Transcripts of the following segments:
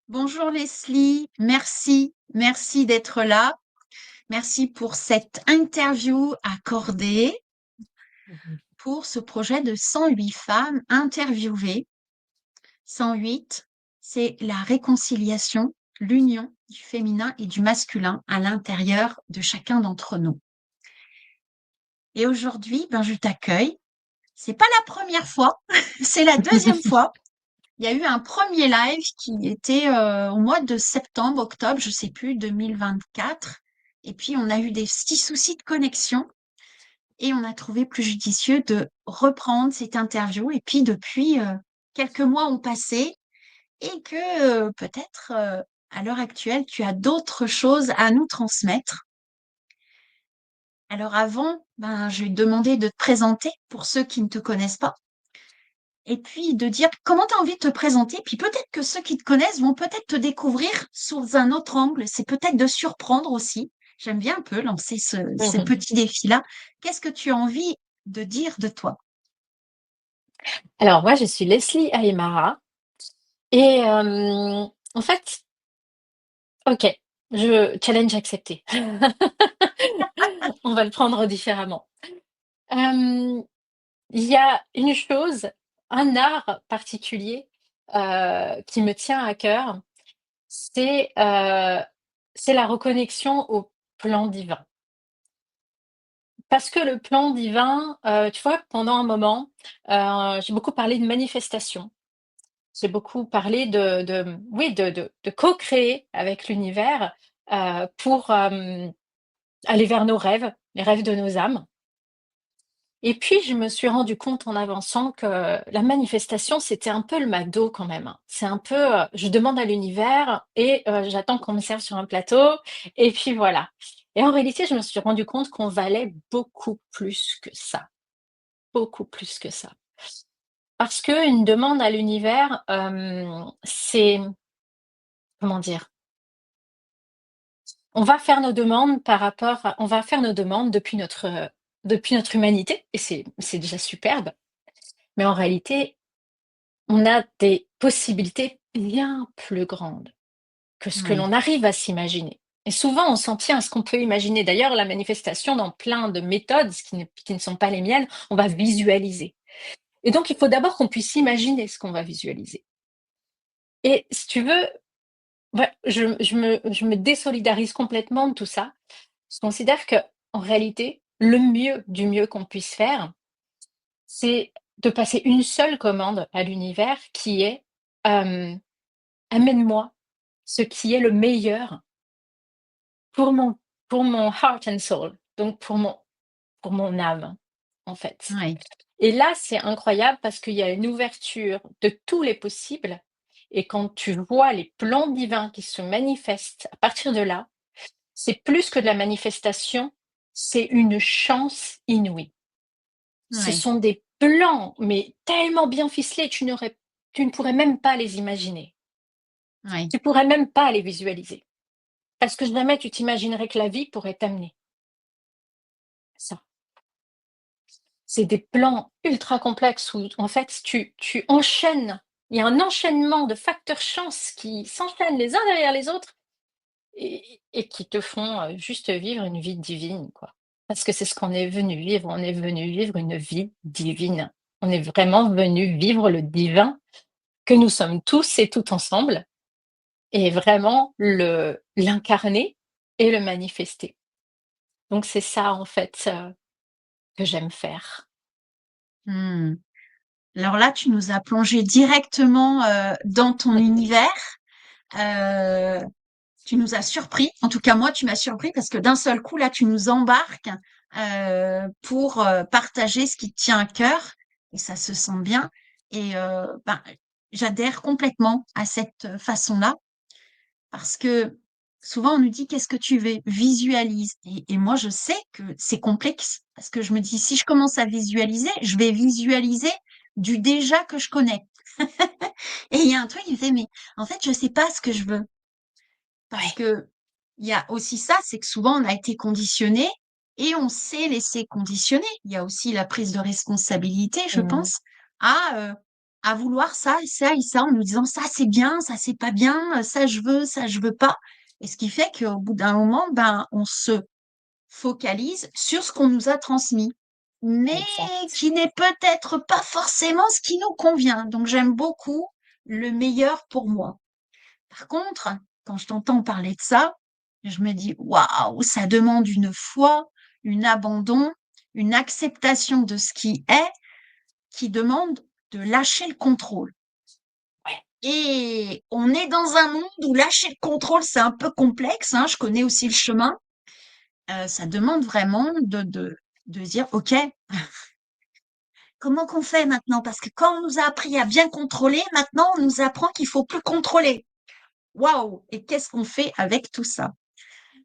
Bonjour Leslie, merci d'être là. Merci pour cette interview accordée Mhm. pour ce projet de 108 femmes interviewées. 108, c'est la réconciliation, l'union du féminin et du masculin à l'intérieur de chacun d'entre nous. Et aujourd'hui, je t'accueille. C'est pas la première fois, c'est la deuxième fois. Il y a eu un premier live qui était au mois de septembre, octobre, je sais plus, 2024. Et puis, on a eu des petits soucis de connexion et on a trouvé plus judicieux de reprendre cette interview. Et puis, depuis, quelques mois ont passé et que peut-être, à l'heure actuelle, tu as d'autres choses à nous transmettre. Alors avant, je vais te demander de te présenter pour ceux qui ne te connaissent pas. Et puis de dire comment tu as envie de te présenter. Puis peut-être que ceux qui te connaissent vont peut-être te découvrir sous un autre angle. C'est peut-être de surprendre aussi. J'aime bien un peu lancer ces petits défis-là. Qu'est-ce que tu as envie de dire de toi? Alors moi, je suis Leslie Aymara et en fait, OK, je challenge accepté. On va le prendre différemment. Hem, il y a une chose, un art particulier, qui me tient à cœur, c'est, heu, c'est la reconnexion au plan divin. Parce que le plan divin, tu vois, pendant un moment, j'ai beaucoup parlé de manifestation. J'ai beaucoup parlé oui, de co-créer avec l'univers, pour, aller vers nos rêves, les rêves de nos âmes. Et puis je me suis rendu compte en avançant que la manifestation, c'était un peu le McDo quand même, hein. C'est un peu, je demande à l'univers et j'attends qu'on me serve sur un plateau et puis voilà. Et en réalité, je me suis rendu compte qu'on valait beaucoup plus que ça. Parce qu'une demande à l'univers, c'est comment dire? On va faire nos demandes depuis notre humanité et c'est déjà superbe. Mais en réalité, on a des possibilités bien plus grandes que ce que Oui, l'on arrive à s'imaginer. Et souvent, on s'en tient à ce qu'on peut imaginer. D'ailleurs, la manifestation dans plein de méthodes, qui ne sont pas les miennes, on va visualiser. Et donc, il faut d'abord qu'on puisse imaginer ce qu'on va visualiser. Et si tu veux, ouais, je me désolidarise complètement de tout ça. Je considère que, en réalité, le mieux du mieux qu'on puisse faire, c'est de passer une seule commande à l'univers qui est, hem: «Amène-moi ce qui est le meilleur pour mon heart and soul», donc pour mon âme, en fait. oui, Et là, c'est incroyable parce qu'il y a une ouverture de tous les possibles et quand tu vois les plans divins qui se manifestent à partir de là, c'est plus que de la manifestation, c'est une chance inouïe. Ce oui, sont des plans, mais tellement bien ficelés, tu ne pourrais même pas les imaginer. oui, Tu pourrais même pas les visualiser. Parce que jamais tu t'imaginerais que la vie pourrait t'amener ça. C'est des plans ultra complexes où, en fait, tu enchaînes. Il y a un enchaînement de facteurs chance qui s'enchaînent les uns derrière les autres et qui te font, juste vivre une vie divine, quoi. Parce que c'est ce qu'on est venu vivre, on est venu vivre une vie divine. On est vraiment venu vivre le divin que nous sommes tous et toutes ensemble et vraiment le l'incarner et le manifester. Donc c'est ça, en fait, que j'aime faire. hmm. Alors là, tu nous as plongé directement dans ton univers. Euh, Tu nous as surpris. En tout cas, moi, tu m'as surpris parce que d'un seul coup, là, tu nous embarques pour partager ce qui te tient à cœur et ça se sent bien. Et j'adhère complètement à cette façon-là parce que souvent, on nous dit qu'est-ce que tu veux? Visualise. Et moi, je sais que c'est complexe parce que je me dis si je commence à visualiser, je vais visualiser du déjà que je connais. Et il y a un truc qui me fait, mais en fait, je sais pas ce que je veux. Parce Ouais. que il y a aussi ça, c'est que souvent on a été conditionné et on s'est laissé conditionner. Il y a aussi la prise de responsabilité, je Mmh. pense, à, heu, à vouloir ça et ça et ça, en nous disant: «Ça, c'est bien, ça, c'est pas bien, ça, je veux pas» et ce qui fait qu'au bout d'un moment, ben, on se focalise sur ce qu'on nous a transmis, mais Exact. qui n'est peut-être pas forcément ce qui nous convient. Donc j'aime beaucoup le meilleur pour moi. Par contre, quand je t'entends parler de ça, je me dis: «Waouh, ça demande une foi, une abandon, une acceptation de ce qui est, qui demande de lâcher le contrôle» Ouais. et on est dans un monde où lâcher le contrôle, c'est un peu complexe, hein, je connais aussi le chemin. Ça demande vraiment de se dire: «OK, comment qu'on fait maintenant?» parce que quand on nous a appris à bien contrôler, maintenant on nous apprend qu'il faut plus contrôler. Waouh! Et qu'est-ce qu'on fait avec tout ça?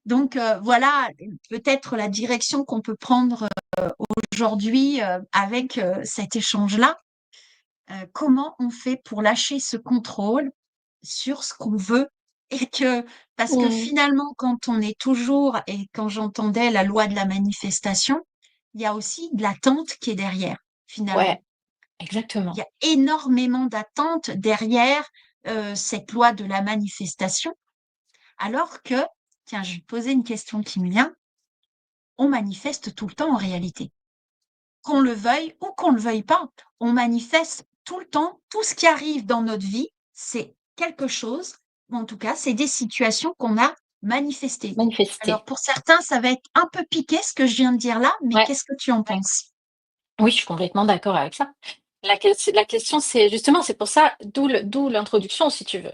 Donc voilà, peut-être la direction qu'on peut prendre, aujourd'hui, avec, cet échange-là. Comment on fait pour lâcher ce contrôle sur ce qu'on veut et que parce que Mmh. finalement, quand on est toujours et quand j'entendais la loi de la manifestation, il y a aussi de l'attente qui est derrière, finalement. Ouais, Il y exactement. a énormément d'attentes derrière, cette loi de la manifestation, alors que tiens, je vais te poser une question qui me vient, on manifeste tout le temps en réalité. Qu'on le veuille ou qu'on le veuille pas, on manifeste tout le temps. Tout ce qui arrive dans notre vie, c'est quelque chose, ou en tout cas, c'est des situations qu'on a manifestées. Alors Manifester. pour certains, ça va être un peu piqué ce que je viens de dire là, mais Ouais, qu'est-ce que tu en ouais. penses? Oui, je suis complètement d'accord avec ça. La question, c'est justement, c'est pour ça, d'où l'introduction, si tu veux.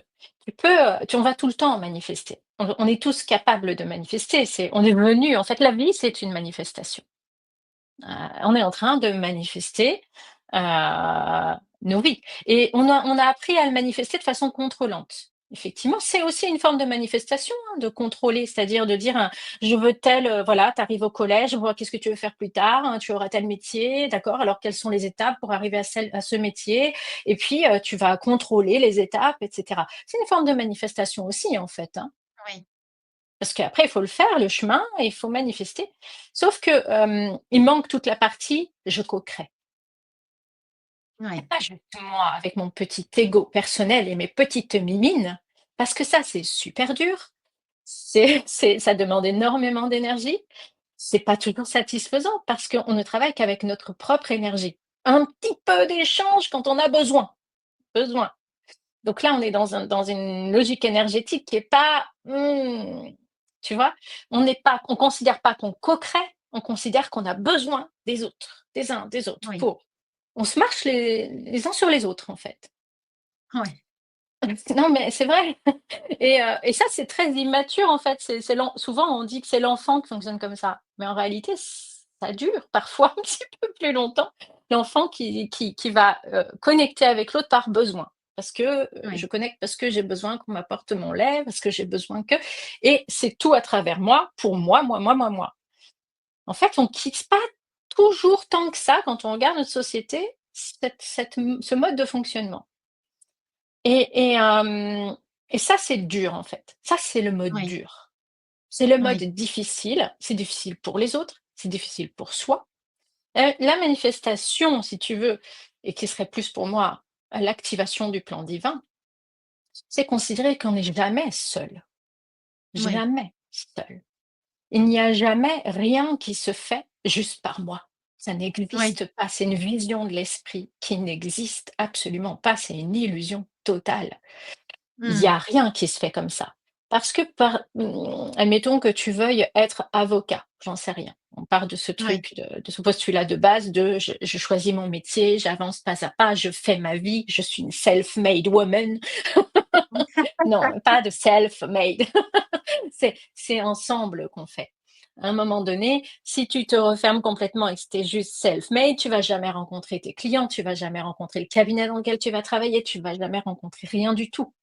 On va tout le temps manifester. On est tous capables de manifester. On est venu, en fait, la vie, c'est une manifestation. On est en train de manifester nos vies. Et on a appris à le manifester de façon contrôlante. Effectivement, c'est aussi une forme de manifestation, hein, de contrôler, c'est-à-dire de dire, je veux tel, voilà, tu arrives au collège, voilà, qu'est-ce que tu veux faire plus tard, hein, tu auras tel métier, d'accord, alors quelles sont les étapes pour arriver à ce métier, et puis tu vas contrôler les étapes, etc. C'est une forme de manifestation aussi, en fait, hein. Oui, Parce qu'après, il faut le faire, le chemin, et il faut manifester. Sauf que, il manque toute la partie «je co-crée». oui, C'est pas juste moi avec mon petit ego personnel et mes petites mimines, parce que ça, c'est super dur. Ça demande énormément d'énergie. C'est pas toujours satisfaisant parce qu'on ne travaille qu'avec notre propre énergie. Un petit peu d'échange quand on a besoin. Donc là, on est dans une logique énergétique qui est pas, tu vois? On considère pas qu'on co-crée, on considère qu'on a besoin des autres, des uns des autres oui, pour on se marche les uns sur les autres, en fait. oui, Non, mais c'est vrai et ça, c'est très immature, en fait. Souvent, on dit que c'est l'enfant qui fonctionne comme ça, mais en réalité, ça dure parfois un petit peu plus longtemps. L'enfant qui va, connecter avec l'autre par besoin. Parce que, je oui, connecte parce que j'ai besoin qu'on m'apporte mon lait, parce que j'ai besoin que et c'est tout à travers moi, pour moi, moi, moi, moi, moi. En fait, on quitte pas toujours tant que ça, quand on regarde notre société, ce mode de fonctionnement. Et ça, c'est dur, en fait. Ça, c'est le mode oui, dur. C'est le mode oui, difficile. C'est difficile pour les autres, c'est difficile pour soi. La manifestation, si tu veux, et qui serait plus pour moi, l'activation du plan divin, c'est considérer qu'on n'est jamais seul. oui, Jamais seul. Il n'y a jamais rien qui se fait juste par moi. Ça oui. n'existe pas. C'est une vision de l'esprit qui n'existe absolument pas. C'est une illusion totale. Il y Mmh. a rien qui se fait comme ça. Parce que admettons que tu veuilles être avocat, j'en sais rien. On part de ce Oui. truc, de ce postulat de base de je choisis mon métier, j'avance pas à pas, je fais ma vie, je suis une self-made woman. Non, pas de self-made. C'est ensemble qu'on fait. À un moment donné, si tu te refermes complètement et que tu juste self-made, tu vas jamais rencontrer tes clients, tu vas jamais rencontrer le cabinet dans lequel tu vas travailler, tu vas jamais rencontrer rien du tout.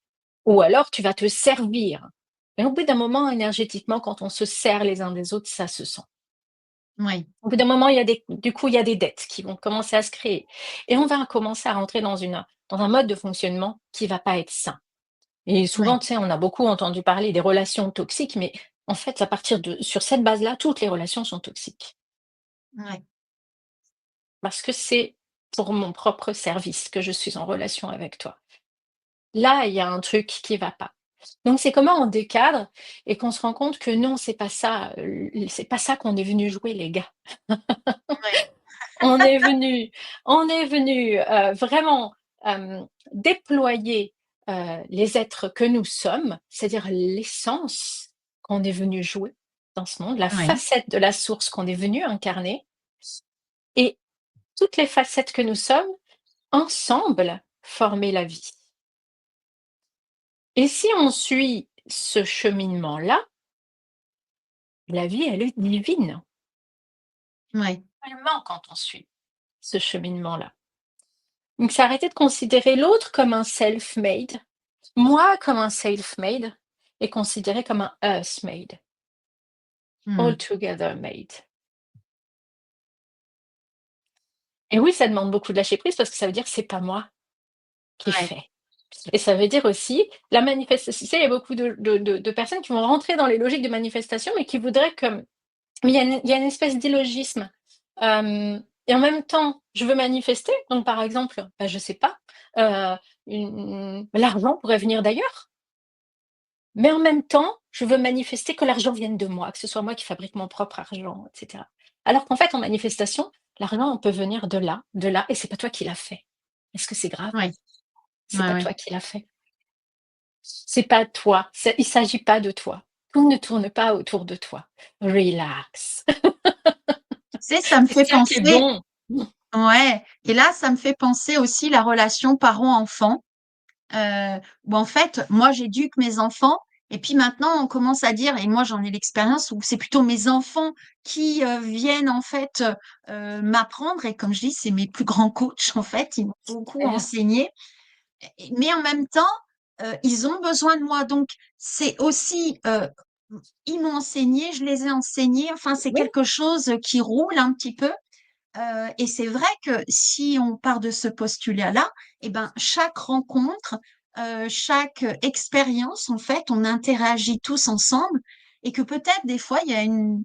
Ou alors tu vas te servir. Mais au bout d'un moment, énergétiquement, quand on se sert les uns des autres, ça se sent. Oui, Au bout d'un moment, il y a des dettes qui vont commencer à se créer. Et on va commencer à rentrer dans un mode de fonctionnement qui va pas être sain. Et souvent, oui, tu sais, on a beaucoup entendu parler des relations toxiques, mais en fait, sur cette base-là, toutes les relations sont toxiques. oui, Parce que c'est pour mon propre service que je suis en relation avec toi. Là, il y a un truc qui va pas. Donc c'est comment on décadre et qu'on se rend compte que non, c'est pas ça qu'on est venu jouer les gars. Ouais, On est venu vraiment, déployer, les êtres que nous sommes, c'est-à-dire l'essence qu'on est venu jouer dans ce monde, la ouais, facette de la source qu'on est venu incarner et toutes les facettes que nous sommes, ensemble, former la vie. Et si on suit ce cheminement-là, la vie, elle est divine, ouais, seulement quand on suit ce cheminement-là. Donc c'est arrêter de considérer l'autre comme un self-made, moi comme un self-made et considéré comme un us-made, mmh, altogether made. Et oui, ça demande beaucoup de lâcher prise parce que ça veut dire que c'est pas moi qui ouais, fais. Et ça veut dire aussi la manifestation. Tu sais, il y a beaucoup de personnes qui vont rentrer dans les logiques de manifestation, mais qui voudraient que. Mais il y a une espèce d'illogisme. Et en même temps, je veux manifester. Donc, par exemple, bah, je sais pas, l'argent pourrait venir d'ailleurs. Mais en même temps, je veux manifester que l'argent vienne de moi, que ce soit moi qui fabrique mon propre argent, et cetera. Alors qu'en fait, en manifestation, l'argent, on peut venir de là, et c'est pas toi qui l'as fait. Est-ce que c'est grave? ouais, C'est ouais, pas ouais. toi qui l'as fait. C'est pas toi. Il s'agit pas de toi. Tout ne tourne pas autour de toi. Relax. Tu sais, ça me C'est fait ça qui est penser bon. ouais et là, ça me fait penser aussi la relation parent-enfant. Où en fait, moi, j'éduque mes enfants et puis maintenant, on commence à dire et moi, j'en ai l'expérience où c'est plutôt mes enfants qui, viennent en fait, m'apprendre et comme je dis, c'est mes plus grands coachs en fait, ils m'ont beaucoup Super. enseigné mais en même temps, ils ont besoin de moi donc c'est aussi, ils m'ont enseigné, je les ai enseignés, enfin, c'est Oui. quelque chose qui roule un petit peu. Et c'est vrai que si on part de ce postulat-là, eh ben, chaque rencontre, chaque expérience, en fait, on interagit tous ensemble et que peut-être des fois, il y a une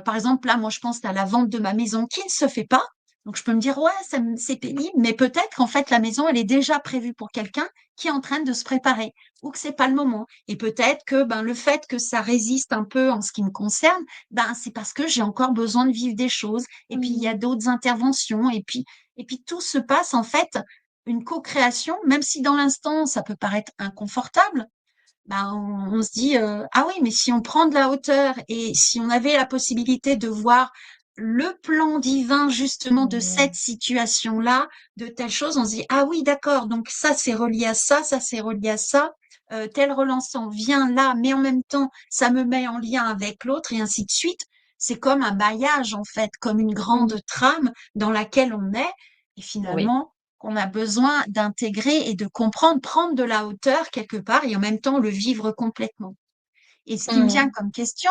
par exemple, là, moi, je pense à la vente de ma maison qui ne se fait pas. Donc, je peux me dire, ouais, c'est pénible, mais peut-être qu'en fait, la maison, elle est déjà prévue pour quelqu'un qui est en train de se préparer ou que c'est pas le moment. Et peut-être que, ben, le fait que ça résiste un peu en ce qui me concerne, ben, c'est parce que j'ai encore besoin de vivre des choses. Et puis, il y a Mmh. d'autres interventions. Et puis, tout se passe, en fait, une co-création, même si dans l'instant, ça peut paraître inconfortable, bah, on se dit, ah oui, mais si on prend de la hauteur et si on avait la possibilité de voir le plan divin justement de cette Mmh. situation-là, de telle chose, on se dit, ah oui, d'accord, donc ça c'est relié à ça c'est relié à ça, tel relançant vient là, mais en même temps, ça me met en lien avec l'autre et ainsi de suite. C'est comme un maillage en fait, comme une Mmh. grande trame dans laquelle on est et Oui. finalement, qu'on a besoin d'intégrer et de comprendre, prendre de la hauteur quelque part et en même temps le vivre complètement. Et ce qui me vient Mmh. comme question,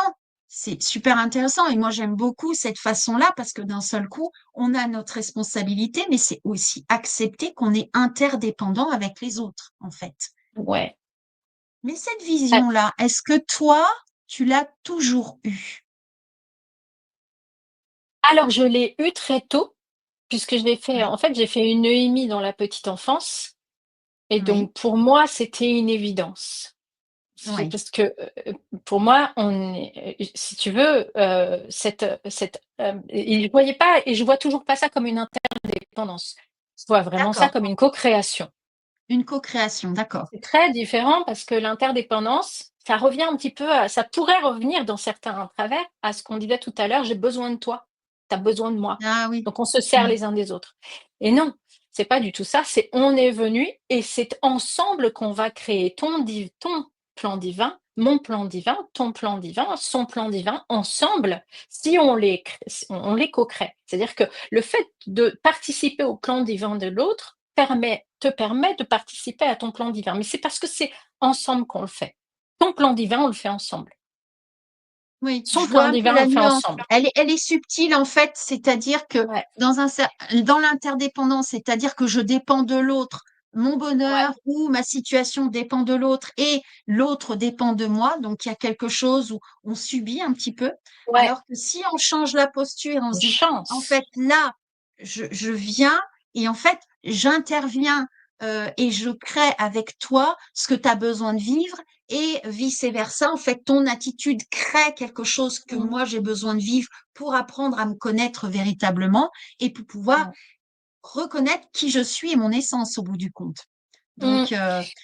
c'est super intéressant et moi j'aime beaucoup cette façon-là parce que d'un seul coup, on a notre responsabilité, mais c'est aussi accepter qu'on est interdépendant avec les autres, en fait. Ouais. Mais cette Heu, vision-là, est-ce que toi, tu l'as toujours eue? alors je l'ai eu très tôt, puisque Ouais, j'ai fait une EMI dans la petite enfance et oui, donc pour moi, c'était une évidence. C'est oui, parce que, pour moi, si tu veux, et je voyais pas et je vois toujours pas ça comme une interdépendance. Je vois vraiment ça d'accord. comme une co-création. Une co-création, d'accord. C'est très différent parce que l'interdépendance, ça revient un petit peu à ça pourrait revenir dans certains travers à ce qu'on disait tout à l'heure: «J'ai besoin de toi, tu as besoin de moi». Ah oui. Donc on se sert Mmh. les uns des autres. Et non, c'est pas du tout ça, c'est on est venu et c'est ensemble qu'on va créer ton plan divin, mon plan divin, ton plan divin, son plan divin, ensemble, si on les co-crée. C'est-à-dire que le fait de participer au plan divin de l'autre te permet de participer à ton plan divin. Mais c'est parce que c'est ensemble qu'on le fait. Ton plan divin, on le fait ensemble. Oui, Son je vois plan un peu divin, on la le fait nuance. ensemble. Elle est subtile en fait, c'est-à-dire que Ouais, dans l'interdépendance, c'est-à-dire que je dépends de l'autre, mon ouais, bonheur ou ma situation dépend de l'autre et l'autre dépend de moi. Donc il y a quelque chose où on subit un petit peu. ouais, Alors que si on change la posture, on se une dit, en chance. fait, là, je viens. et en fait, j'interviens et je crée avec toi ce que tu as besoin de vivre et vice-versa. En fait, ton attitude crée quelque chose que Mmh. moi j'ai besoin de vivre pour apprendre à me connaître véritablement et pour pouvoir Ouais. reconnaître qui je suis et mon essence au bout du compte. Mmh. Donc,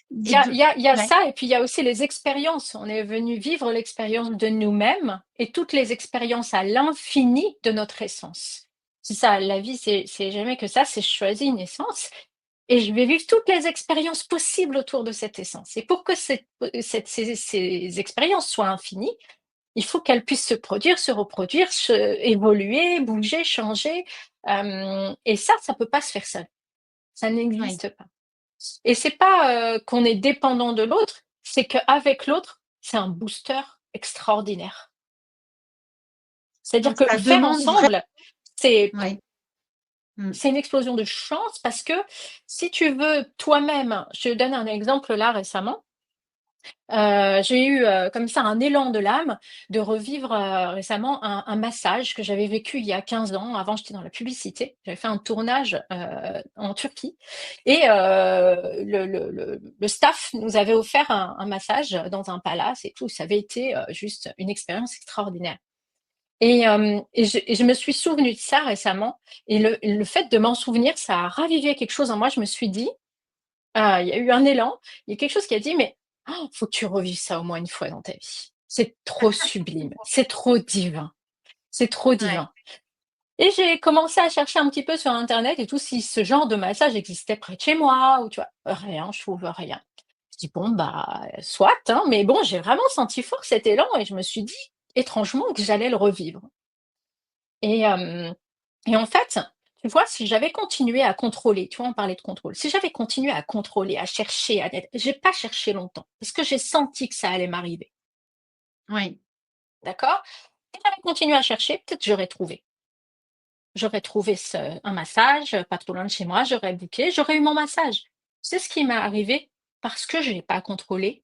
Il et y a de, il y a il y a ouais, ça et puis il y a aussi les expériences. On est venu vivre l'expérience de nous-mêmes et toutes les expériences à l'infini de notre essence. C'est ça, la vie, c'est jamais que ça, c'est je choisis une essence et je vais vivre toutes les expériences possibles autour de cette essence et pour que ces expériences soient infinies, il faut qu'elles puissent se produire, se reproduire, évoluer, bouger, changer, et ça peut pas se faire seul. Ça ouais, n'existe pas. Et c'est pas, qu'on est dépendant de l'autre, c'est qu'avec l'autre, c'est un booster extraordinaire. C'est-à-dire donc que ça le faire demande vraiment, ensemble, c'est ouais, mm, c'est une explosion de chance parce que si tu veux toi-même je te donne un exemple là récemment, j'ai eu, comme ça un élan de l'âme de revivre, récemment un massage que j'avais vécu il y a 15 ans. Avant, j'étais dans la publicité. J'avais fait un tournage, en Turquie et le staff nous avait offert un massage dans un palace et tout. Ça avait été, juste une expérience extraordinaire et je me suis souvenue de ça récemment et le fait de m'en souvenir, ça a ravivé quelque chose en moi. Je me suis dit: «Ah, il y a eu un élan, il y a quelque chose qui a dit: "Mais faut que tu revives ça au moins une fois dans ta vie. C'est trop sublime, c'est trop divin, c'est trop ouais, divin"» et j'ai commencé à chercher un petit peu sur internet et tout, si ce genre de massage existait près de chez moi ou tu vois? Rien, je trouve rien. Je dis: «Bon, bah, soit, hein», mais bon, j'ai vraiment senti fort cet élan et je me suis dit, étrangement, que j'allais le revivre et hem et en fait, tu vois, si j'avais continué à contrôler, tu vois, on parlait de contrôle. Si j'avais continué à contrôler, à chercher, à être j'ai pas cherché longtemps parce que j'ai senti que ça allait m'arriver, ouais, d'accord? Si j'avais continué à chercher, peut-être j'aurais trouvé. J'aurais trouvé un massage, pas trop loin de chez moi, j'aurais booké, j'aurais eu mon massage. C'est ce qui m'est arrivé parce que je n'ai pas contrôlé.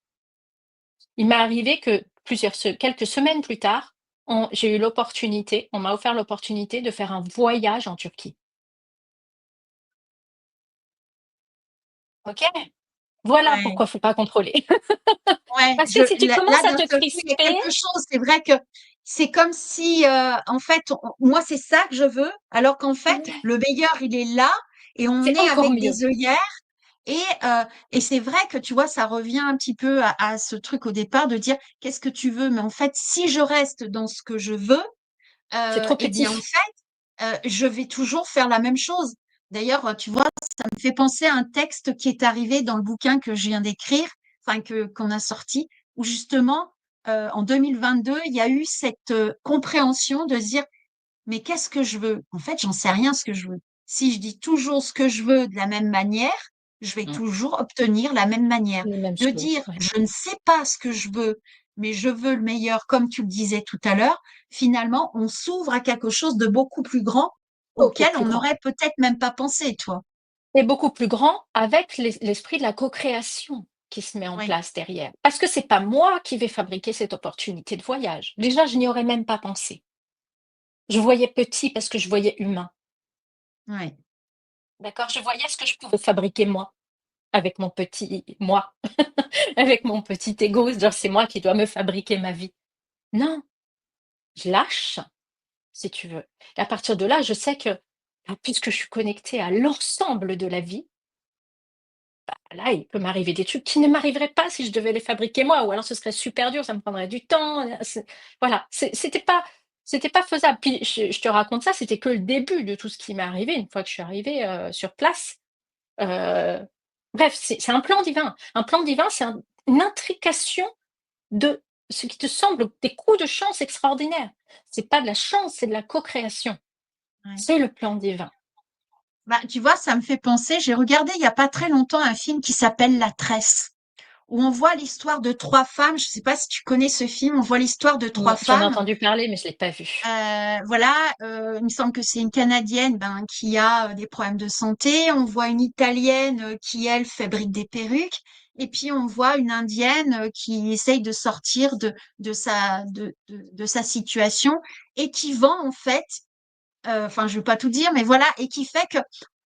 Il m'est arrivé que quelques semaines plus tard, j'ai eu l'opportunité, on m'a offert l'opportunité de faire un voyage en Turquie. OK? Voilà ouais. pourquoi faut pas contrôler. Ouais, Parce que si tu là, commences à d'un te seul coup, il y a crisper, quelque chose. C'est vrai que c'est comme si, en fait, moi, c'est ça que je veux, alors qu'en fait, le meilleur, il est là, et on c'est est encore avec mieux. des œillères. Et c'est vrai que tu vois, ça revient un petit peu à ce truc au départ de dire qu'est-ce que tu veux, mais en fait, si je reste dans ce que je veux, C'est trop eh bien, en petit. fait, je vais toujours faire la même chose. D'ailleurs, tu vois, ça me fait penser à un texte qui est arrivé dans le bouquin que je viens d'écrire, enfin que qu'on a sorti, où justement, en 2022, il y a eu cette compréhension de se dire, mais qu'est-ce que je veux? En fait, j'en sais rien ce que je veux. Si je dis toujours ce que je veux de la même manière, je vais Mmh. toujours obtenir la même manière. Les mêmes De choses, dire, ouais. je ne sais pas ce que je veux, mais je veux le meilleur, comme tu le disais tout à l'heure, finalement, on s'ouvre à quelque chose de beaucoup plus grand Beaucoup auquel on plus grand n'aurait peut-être même pas pensé, toi. et beaucoup plus grand avec l'esprit de la co-création qui se met en Oui, place derrière. Parce que c'est pas moi qui vais fabriquer cette opportunité de voyage. Déjà, je n'y aurais même pas pensé. Je voyais petit parce que je voyais humain, oui, d'accord? Je voyais ce que je pouvais fabriquer moi, avec mon petit moi, avec mon petit ego, genre c'est moi qui dois me fabriquer ma vie. Non, je lâche, si tu veux. Et à partir de là, je sais que, puisque je suis connectée à l'ensemble de la vie, là, il peut m'arriver des trucs qui ne m'arriveraient pas si je devais les fabriquer moi, ou alors ce serait super dur, ça me prendrait du temps. Voilà, c'était pas faisable. Puis je te raconte ça, c'était que le début de tout ce qui m'est arrivé une fois que je suis arrivée sur place. Euh, Bref, c'est un plan divin. Un plan divin, c'est une intrication de ce qui te semble des coups de chance extraordinaires. C'est pas de la chance, c'est de la co-création. oui. C'est le plan divin. Bah, tu vois, ça me fait penser, j'ai regardé il y a pas très longtemps un film qui s'appelle La Tresse, où on voit l'histoire de trois femmes. Je sais pas si tu connais ce film. On voit l'histoire de trois Non, j'en ai femmes. entendu parler, mais je l'ai pas vu. Voilà, il me semble que c'est une Canadienne ben, qui a des problèmes de santé. On voit une Italienne qui, elle, fabrique des perruques. Et puis, on voit une Indienne qui essaye de sortir de sa situation et qui vend, en fait, enfin, je veux pas tout dire, mais voilà, et qui fait que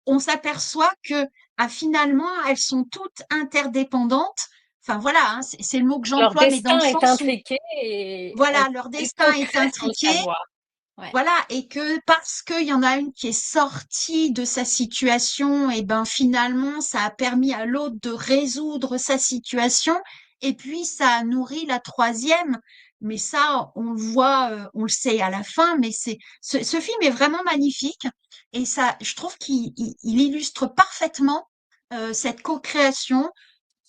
on s'aperçoit que, finalement, elles sont toutes interdépendantes. Enfin voilà, hein, c'est le mot que Leur j'emploie, mais dans le destin est sens où, intriqué et voilà, leur elles destin est co-créent sans le intriqué. savoir. Ouais, Voilà, et que parce qu'il y en a une qui est sortie de sa situation, et ben finalement, ça a permis à l'autre de résoudre sa situation, et puis ça a nourri la troisième. Mais ça, on le voit, on le sait à la fin, mais ce film est vraiment magnifique, et ça, je trouve qu'il illustre parfaitement cette co-création,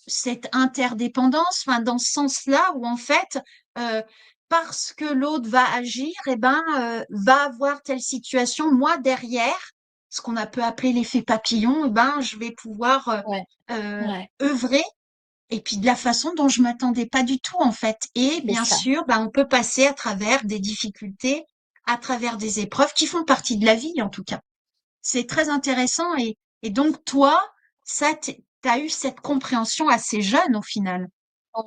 cette interdépendance, enfin, dans ce sens-là où en fait, euh, parce que l'autre va agir, et ben, va avoir telle situation, moi derrière, ce qu'on a peut appeler l'effet papillon, et ben, je vais pouvoir ouais, euh, ouais, œuvrer, et puis de la façon dont je m'attendais pas du tout en fait. Et c'est bien ça. sûr, ben, on peut passer à travers des difficultés, à travers des épreuves qui font partie de la vie en tout cas. C'est très intéressant, et donc toi, ça, t'as eu cette compréhension assez jeune au final.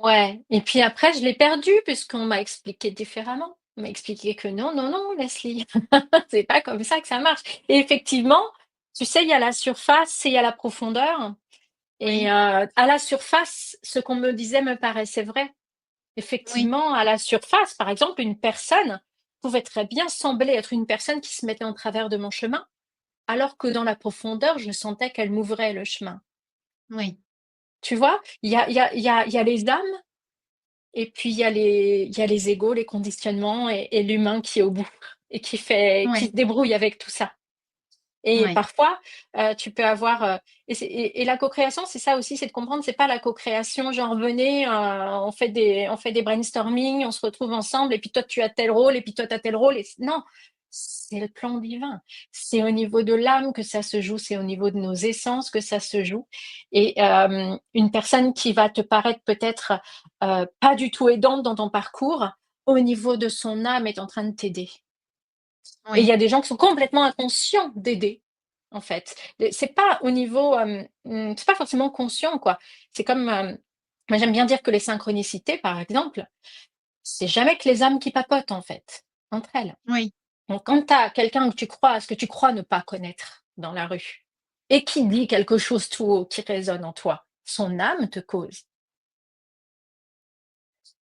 Ouais et puis après je l'ai perdu puisqu'on m'a expliqué différemment. On m'a expliqué que non, non, non Leslie, c'est pas comme ça que ça marche et effectivement, tu sais, il y a la surface et il y a la profondeur et Oui, à la surface, ce qu'on me disait me paraissait vrai. oui, Effectivement, à la surface, par exemple, une personne pouvait très bien sembler être une personne qui se mettait en travers de mon chemin, alors que dans la profondeur, je sentais qu'elle m'ouvrait le chemin. oui, Tu vois? Il y a les âmes et puis il y a les égos, les conditionnements et l'humain qui est au bout et qui oui, se débrouille avec tout ça. Et oui, parfois, tu peux avoir, et la co-création, c'est ça aussi, c'est de comprendre, c'est pas la co-création genre venez, on fait des brainstorming, on se retrouve ensemble et puis toi tu as tel rôle et puis toi tu as tel rôle et non, c'est le plan divin. C'est au niveau de l'âme que ça se joue, c'est au niveau de nos essences que ça se joue et une personne qui va te paraître peut-être, pas du tout aidante dans ton parcours, au niveau de son âme est en train de t'aider. Et il y oui, a des gens qui sont complètement inconscients d'aider, en fait. C'est pas au niveau, c'est pas forcément conscient, quoi. C'est comme, moi j'aime bien dire que les synchronicités, par exemple, c'est jamais que les âmes qui papotent, en fait, entre elles. oui, Donc quand tu as quelqu'un que tu crois ne pas connaître dans la rue et qui dit quelque chose tout haut, qui résonne en toi, son âme te cause.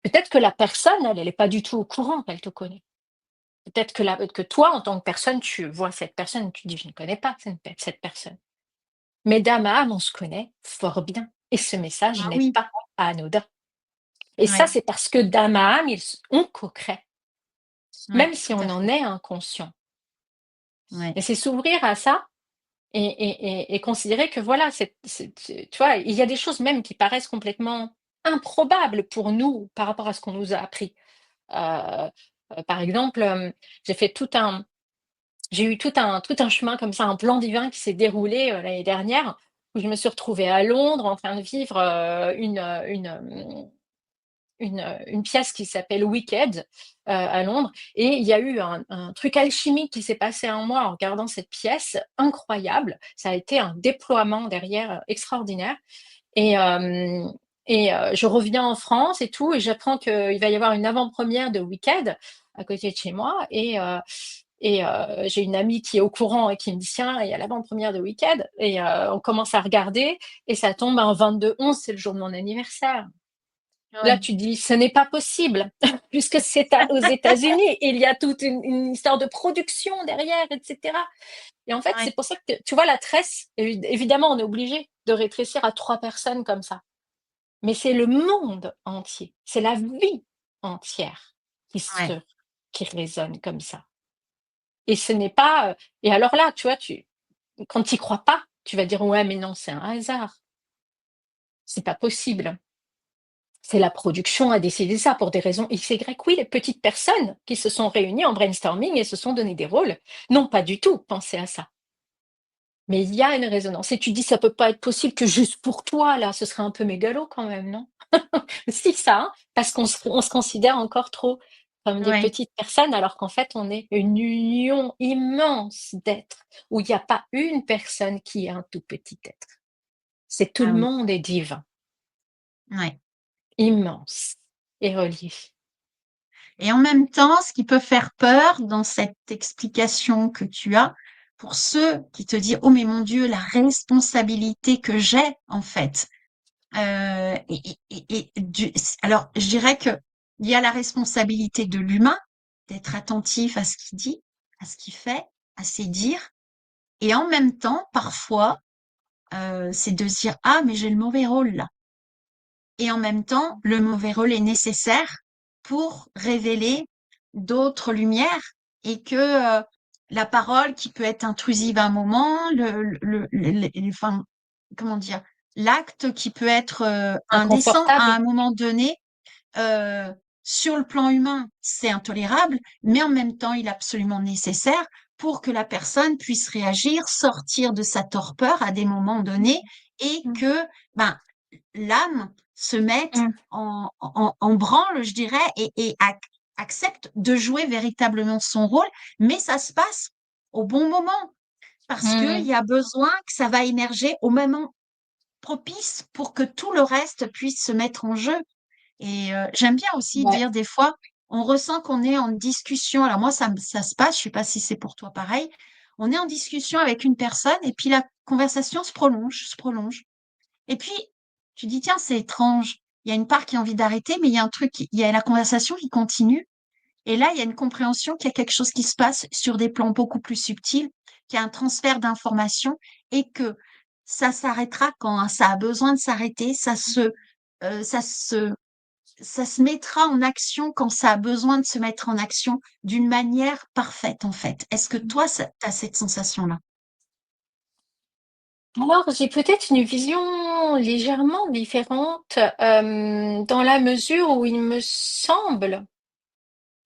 Peut-être que la personne, elle est pas du tout au courant qu'elle te connaît. Peut-être que toi, en tant que personne, tu vois cette personne, tu dis: «Je ne connais pas cette personne». Mais d'âme à âme, on se connaît fort bien et ce message ah n'est oui, pas anodin. Et ça, ouais, c'est parce que d'âme à âme, on co-crée, ouais, même si tout on à en fait, est inconscient. ouais, Et c'est s'ouvrir à ça et considérer que voilà, tu vois, il y a des choses même qui paraissent complètement improbables pour nous par rapport à ce qu'on nous a appris. Heu Par exemple, j'ai eu tout un chemin comme ça, un plan divin qui s'est déroulé, l'année dernière, où je me suis retrouvée à Londres en train de vivre, une pièce qui s'appelle Wicked, à Londres et il y a eu un truc alchimique qui s'est passé en moi en regardant cette pièce, incroyable. Ça a été un déploiement derrière, extraordinaire et je reviens en France et tout et j'apprends qu'il va y avoir une avant-première de Wicked à côté de chez moi j'ai une amie qui est au courant et qui me dit: «Tiens, il y a l'avant-première de Wicked» et on commence à regarder et ça tombe un 22/11, c'est le jour de mon anniversaire. Là, ouais, tu dis: «Ce n'est pas possible» puisque c'est aux États-Unis et il y a toute une histoire de production derrière et cetera et en fait, c'est ouais, pour ça que tu vois la tresse, évidemment, on est obligé de rétrécir à 3 personnes comme ça. Mais c'est le monde entier, c'est la vie entière qui se ouais, qui résonne comme ça et ce n'est pas, et alors là, tu vois, quand tu y crois pas, tu vas dire: «Ouais, mais non, c'est un hasard, c'est pas possible». C'est la production a décidé ça pour des raisons X, Y. Oui, les petites personnes qui se sont réunies en brainstorming et se sont donné des rôles n'ont pas du tout pensé à ça. Mais il y a une résonance et tu dis: «Ça peut pas être possible que juste pour toi là, ce serait un peu mégalo quand même, non?» Si ça, hein, parce qu'on se considère encore trop comme des ouais, petites personnes alors qu'en fait on est une union immense d'êtres, où il y a pas une personne qui est un tout petit être. C'est tout ah le oui, monde est divin, ouais. immense et relié. Et en même temps, ce qui peut faire peur dans cette explication que tu as, pour ceux qui te disent, oh mais mon Dieu, la responsabilité que j'ai en fait. Alors, je dirais que il y a la responsabilité de l'humain d'être attentif à ce qu'il dit, à ce qu'il fait, à ses dires, et en même temps, parfois, c'est de se dire, ah mais j'ai le mauvais rôle là. Et en même temps, le mauvais rôle est nécessaire pour révéler d'autres lumières et que la parole qui peut être intrusive à un moment, enfin, comment dire, l'acte qui peut être indécent à Inconfortable. un moment donné, euh, sur le plan humain, c'est intolérable, mais en même temps, il est absolument nécessaire pour que la personne puisse réagir, sortir de sa torpeur à des moments donnés et Mmh. que ben, l'âme se mette Mmh. en branle, je dirais, et accepte de jouer véritablement son rôle, mais ça se passe au bon moment parce qu'il Mmh. y a besoin que ça va émerger au moment propice pour que tout le reste puisse se mettre en jeu. Et j'aime bien aussi Ouais. dire des fois, on ressent qu'on est en discussion. Alors moi, ça se passe, je sais pas si c'est pour toi pareil. On est en discussion avec une personne et puis la conversation se prolonge, se prolonge. Et puis, tu dis, tiens, c'est étrange. Il y a une part qui a envie d'arrêter, mais il y a un truc, il y a la conversation qui continue. Et là, il y a une compréhension qu'il y a quelque chose qui se passe sur des plans beaucoup plus subtils, qu'il y a un transfert d'informations et que ça s'arrêtera quand ça a besoin de s'arrêter. Euh, ça se, ça se mettra en action quand ça a besoin de se mettre en action d'une manière parfaite, en fait. Est-ce que toi, tu as cette sensation-là? Alors, j'ai peut-être une vision légèrement différente, dans la mesure où il me semble,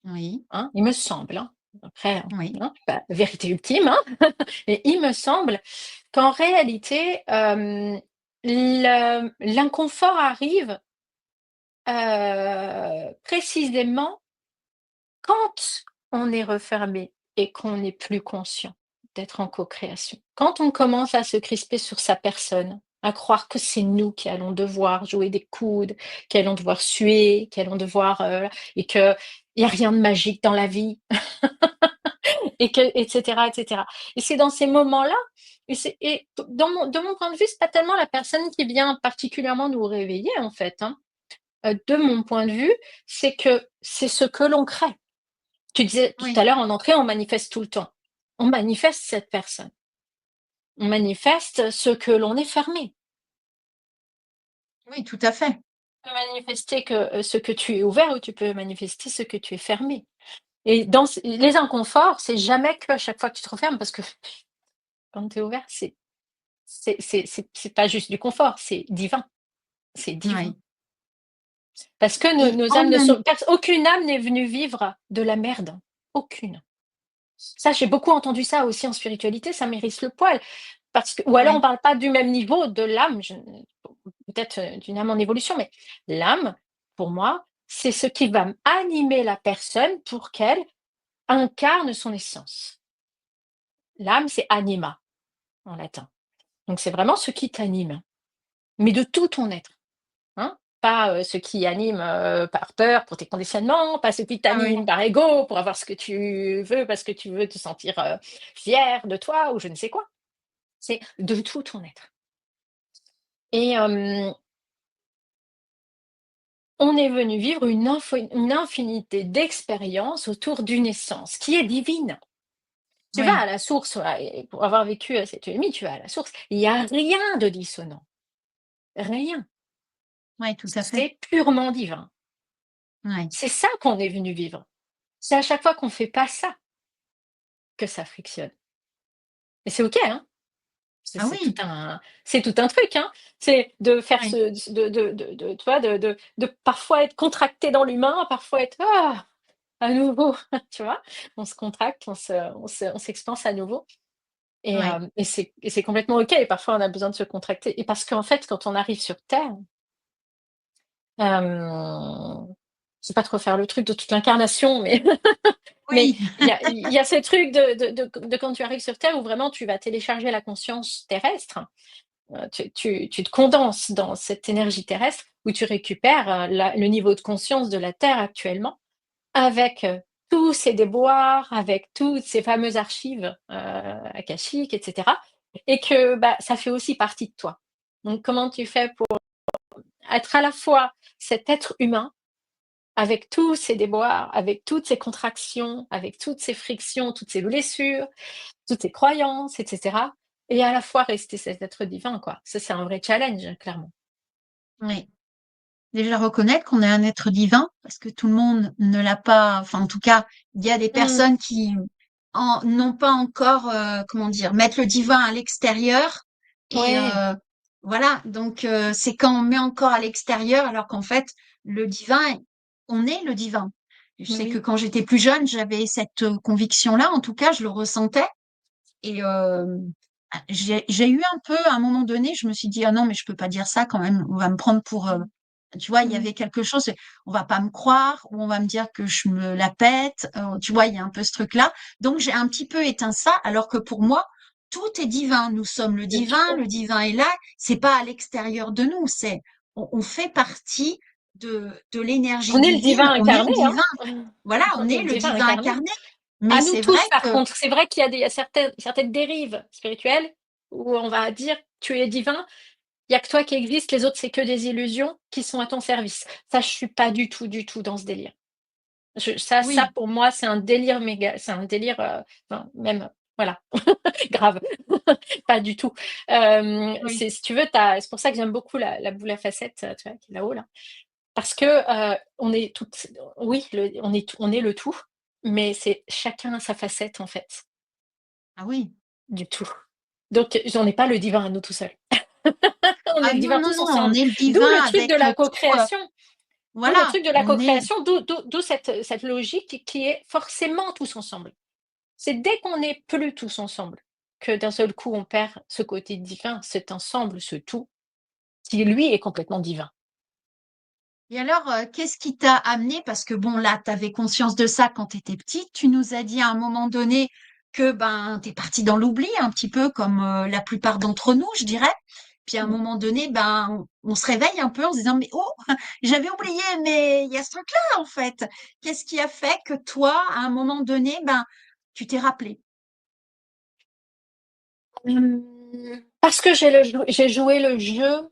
Oui, il me semble, après, oui, pas vérité ultime, mais il me semble qu'en réalité, l'inconfort arrive, précisément quand on est refermé et qu'on n'est plus conscient d'être en co-création. Quand on commence à se crisper sur sa personne, à croire que c'est nous qui allons devoir jouer des coudes, qui allons devoir suer, qui allons devoir, et qu'il y a rien de magique dans la vie et que et cetera et cetera. Et c'est dans ces moments-là et de mon point de vue, c'est pas tellement la personne qui vient particulièrement nous réveiller en fait, de mon point de vue, c'est que c'est ce que l'on crée. Tu disais tout oui, à l'heure en entrée, on manifeste tout le temps. On manifeste cette personne. On manifeste ce que l'on est fermé. oui, tout à fait. Tu peux manifester que, ce que tu es ouvert ou tu peux manifester ce que tu es fermé. Et dans les inconforts, c'est jamais qu'à chaque fois que tu te refermes parce que quand tu es ouvert, c'est pas juste du confort, c'est divin, c'est divin. Oui. Parce que Et nos en âmes ne même sont aucune âme n'est venue vivre de la merde. Aucune. Ça, j'ai beaucoup entendu ça aussi en spiritualité, ça m'érisse le poil. Parce que ou alors on oui, parle pas du même niveau de l'âme, peut-être, d'une âme en évolution, mais l'âme, pour moi, c'est ce qui va animer la personne pour qu'elle incarne son essence. L'âme, c'est anima en latin. Donc c'est vraiment ce qui t'anime, mais de tout ton être, hein. Pas, ce qui anime, par peur pour tes conditionnements, pas ce qui ah oui, t'anime par ego pour avoir ce que tu veux parce que tu veux te sentir, fier de toi ou je ne sais quoi. C'est de tout ton être et on est venu vivre une infinité d'expériences autour d'une essence qui est divine. Tu vas oui, à la source, voilà et pour avoir vécu, cette nuit, tu vas à la source, il y a rien de dissonant, rien. oui, tout à fait. C'est purement divin. Oui. C'est ça qu'on est venu vivre. C'est à chaque fois qu'on fait pas ça que ça frictionne et c'est OK, hein. Ah oui, C'est tout un truc, hein. C'est de faire oui, tu vois, de parfois être contracté dans l'humain, parfois être: «Ah! À nouveau», tu vois? On se contracte, on s'expanse à nouveau oui, et c'est complètement OK et parfois on a besoin de se contracter et parce qu'en fait, quand on arrive sur terre, hem, je vais pas trop faire le truc de toute l'incarnation, mais mais oui, il y a ce truc de quand tu arrives sur terre où vraiment tu vas télécharger la conscience terrestre. Tu te condenses dans cette énergie terrestre où tu récupères, le niveau de conscience de la Terre actuellement avec, tous ces déboires, avec toutes ces fameuses archives, akashiques et cetera et que, bah, ça fait aussi partie de toi. Donc comment tu fais pour être à la fois cet être humain avec tous ces déboires, avec toutes ces contractions, avec toutes ces frictions, toutes ces blessures, toutes ces croyances et cetera et à la fois rester cet être divin, quoi. Ça, c'est un vrai challenge, clairement. Oui. Déjà reconnaître qu'on est un être divin, parce que tout le monde ne l'a pas, enfin en tout cas, il y a des Mmh. personnes qui n'ont pas encore, comment dire, mettre le divin à l'extérieur. Et Ouais, voilà, donc c'est quand on met encore à l'extérieur, alors qu'en fait, le divin, on est le divin. Je sais que oui. quand j'étais plus jeune, j'avais cette conviction-là, en tout cas, je le ressentais. Et j'ai eu un peu, à un moment donné, je me suis dit: «Ah non, mais je peux pas dire ça quand même, on va me prendre pour, tu vois? Il y Mmh. avait quelque chose, on va pas me croire ou on va me dire que je me la pète, tu vois? Il y a un peu ce truc-là. Donc j'ai un petit peu éteint ça, alors que pour moi, tout est divin. Nous sommes le Tout. divin est là, c'est pas à l'extérieur de nous, c'est on fait partie de l'énergie On est le divine, divin on est incarné, le divin. hein. Voilà, On on est est le le divin divin incarné. incarné. Mais À nous c'est vrai tous, par que contre. C'est vrai qu'il y a certaines dérives spirituelles où on va dire: «Tu es divin, il y a que toi qui existe, les autres, c'est que des illusions qui sont à ton service». Ça, je suis pas du tout, du tout dans ce délire. Ça oui, pour moi, c'est un délire méga c'est un délire, enfin même voilà, grave, pas du tout. oui. C'est si tu veux, c'est pour ça que j'aime beaucoup la boule à facettes, tu vois, qui est là-haut là. Parce que, on est toutes oui, on est le tout, mais c'est chacun a sa facette, en fait, Ah oui. du tout. Donc on n'est pas le divin à nous tout seuls. On est Ah le non, divin non, tous non, on ensemble. est le D'où divin le truc de avec, la tout, co-création. D'où le voilà, truc de la on est co-création, d'où cette logique qui est forcément tous ensemble. C'est dès qu'on n'est plus tous ensemble, que d'un seul coup on perd ce côté divin, cet ensemble, ce tout, qui lui est complètement divin. et alors, qu'est-ce qui t'a amené parce que bon, là, tu avais conscience de ça quand tu étais petite. Tu nous as dit à un moment donné que, ben, tu es partie dans l'oubli un petit peu comme, la plupart d'entre nous, je dirais. Puis à un Mmh. moment donné, ben, on se réveille un peu en se disant: «Mais oh, j'avais oublié, mais il y a ce truc-là, en fait». Qu'est-ce qui a fait que toi, à un moment donné, ben, tu t'es rappelé? Parce que j'ai joué le jeu,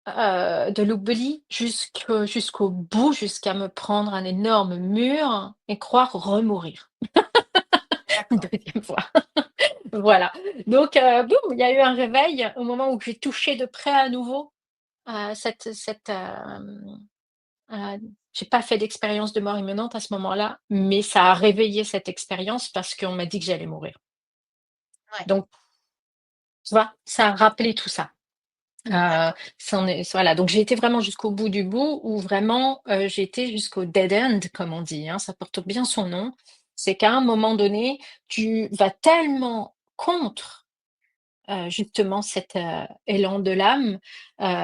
de l'oubli jusqu'au bout, jusqu'à me prendre un énorme mur et croire remourir une D'accord. 2e fois. Voilà. Donc boum, il y a eu un réveil au moment où j'ai touché de près à nouveau, j'ai pas fait d'expérience de mort imminente à ce moment-là, mais ça a réveillé cette expérience parce qu'on m'a dit que j'allais mourir. Ouais, Donc tu vois? Ça a rappelé tout ça. d'accord. Ça en est voilà, donc j'ai été vraiment jusqu'au bout du bout où vraiment, j'ai été jusqu'au dead end comme on dit, hein, ça porte bien son nom. C'est qu'à un moment donné, tu vas tellement contre, justement cet, élan de l'âme,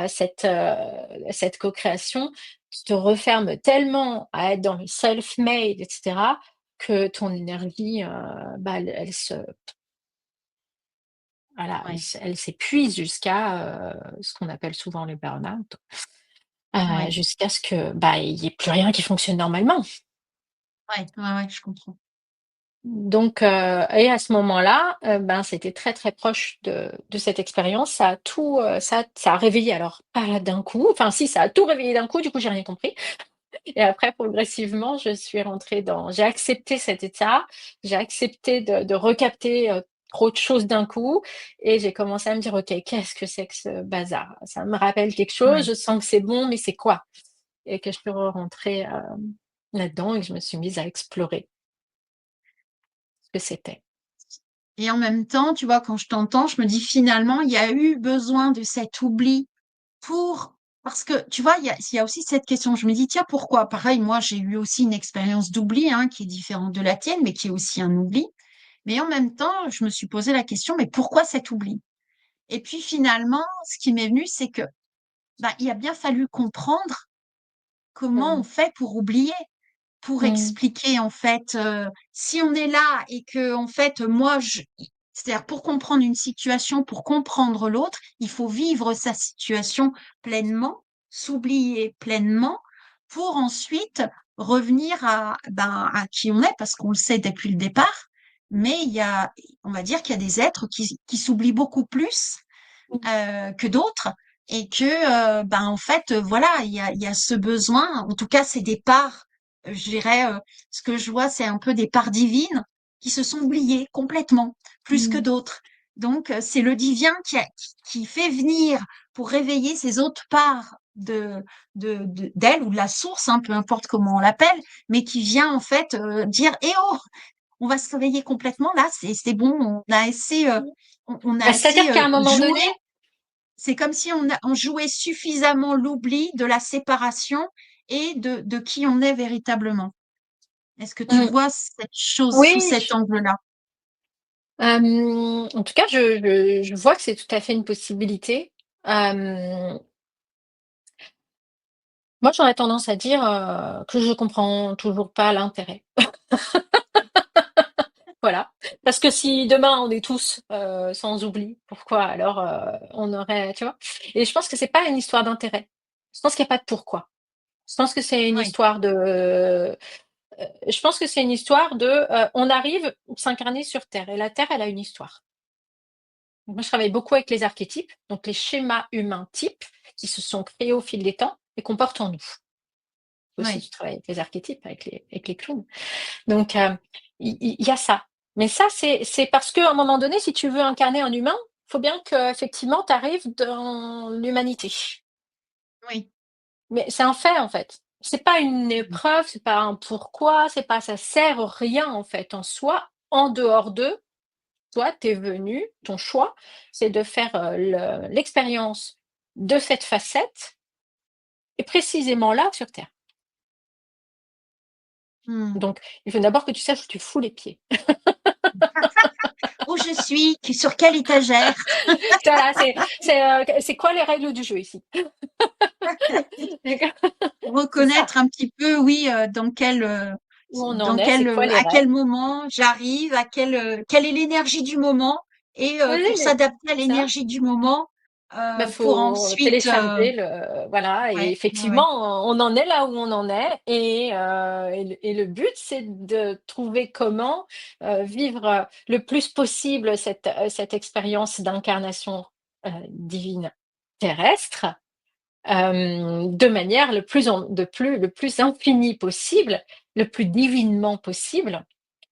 cette co-création, tu te refermes tellement à être dans le self-made et cetera, que ton énergie, bah, Ouais, elle s'épuise jusqu'à, ce qu'on appelle souvent le burn-out. ouais, Jusqu'à ce que, bah, il y ait plus rien qui fonctionne normalement. ouais, ouais, ouais, je comprends. Donc et à ce moment-là, ben, c'était très, très proche de cette expérience. Ça a tout, ça a réveillé alors pas d'un coup, enfin si, ça a tout réveillé d'un coup, du coup, j'ai rien compris et après progressivement, je suis rentrée dans j'ai accepté cet état, j'ai accepté de recapter, trop de choses d'un coup et j'ai commencé à me dire: «OK, qu'est-ce que c'est que ce bazar? Ça me rappelle quelque chose, Ouais. je sens que c'est bon, mais c'est quoi?» Et que je suis rentrée là-dedans et que je me suis mise à explorer ce que c'était. Et en même temps, tu vois, quand je t'entends, je me dis finalement, il y a eu besoin de cet oubli pour parce que tu vois, il y a aussi cette question. Je me dis: «Tiens, pourquoi?» Pareil, moi, j'ai eu aussi une expérience d'oubli, hein, qui est différente de la tienne, mais qui est aussi un oubli. Mais en même temps, je me suis posé la question: «Mais pourquoi cet oubli?» Et puis finalement, ce qui m'est venu, c'est que, bah, il a bien fallu comprendre comment on Mmh. fait pour oublier. Pour Mmh. expliquer en fait, si on est là et que en fait, moi je c'est-à-dire pour comprendre une situation, pour comprendre l'autre, il faut vivre sa situation pleinement, s'oublier pleinement pour ensuite revenir à qui on est, parce qu'on le sait depuis le départ, mais on va dire qu'il y a des êtres qui s'oublient beaucoup plus Mmh. que d'autres et que en fait voilà il y a ce besoin, en tout cas c'est des parts, je dirais, ce que je vois c'est un peu des parts divines qui se sont oubliées complètement plus que Mmh. d'autres, donc c'est le divin qui fait venir pour réveiller ces autres parts d'elle ou de la source, hein, peu importe comment on l'appelle, mais qui vient en fait dire eh oh, on va se réveiller complètement là, c'est bon, on a assez on a Bah, c'est-à-dire assez qu'à un moment joué. donné. C'est comme si on jouait suffisamment l'oubli de la séparation et de qui on est véritablement. Est-ce que tu Mmh. vois cette chose sous Oui, cet angle-là? en tout cas, je vois que c'est tout à fait une possibilité. Hem, Moi, j'aurais tendance à dire, que je comprends toujours pas l'intérêt. Voilà. Parce que si demain on est tous, sans oubli, pourquoi alors, on aurait, tu vois? Et je pense que c'est pas une histoire d'intérêt. Je pense qu'il y a pas de pourquoi. Je pense que c'est une Oui, histoire de, je pense que c'est une histoire de, on arrive s'incarner sur Terre et la Terre, elle a une histoire. Donc moi, je travaille beaucoup avec les archétypes, donc les schémas humains types qui se sont créés au fil des temps et qu'on porte en nous. Aussi, oui. tu travailles avec les archétypes, avec les clowns. Donc, il y a ça. Mais ça, c'est parce qu'à un moment donné, si tu veux incarner un humain, il faut bien qu'effectivement tu arrives dans l'humanité. Oui. Mais c'est un fait, en fait. C'est pas une épreuve, c'est pas un pourquoi, c'est pas ça sert rien, en fait, en soi, en dehors de toi, tu es venu, ton choix, c'est de faire, l'expérience de cette facette et précisément là, sur terre. Mmh. Donc il faut d'abord que tu saches où tu fous les pieds. Où je suis? Sur quelle étagère? Voilà, c'est quoi les règles du jeu ici? C'est ça, Reconnaître un petit peu, oui, où on en est, c'est quoi les à quel règles? moment j'arrive, quelle est l'énergie du moment et Oui, pour mais s'adapter à c'est ça. l'énergie du moment, Bah, pour faut ensuite, télécharger le voilà et ouais, ouais, ouais. effectivement, on en est là où on en est et le but, c'est de trouver comment, vivre, le plus possible cette expérience d'incarnation, divine terrestre, de manière le plus infinie possible, le plus divinement possible,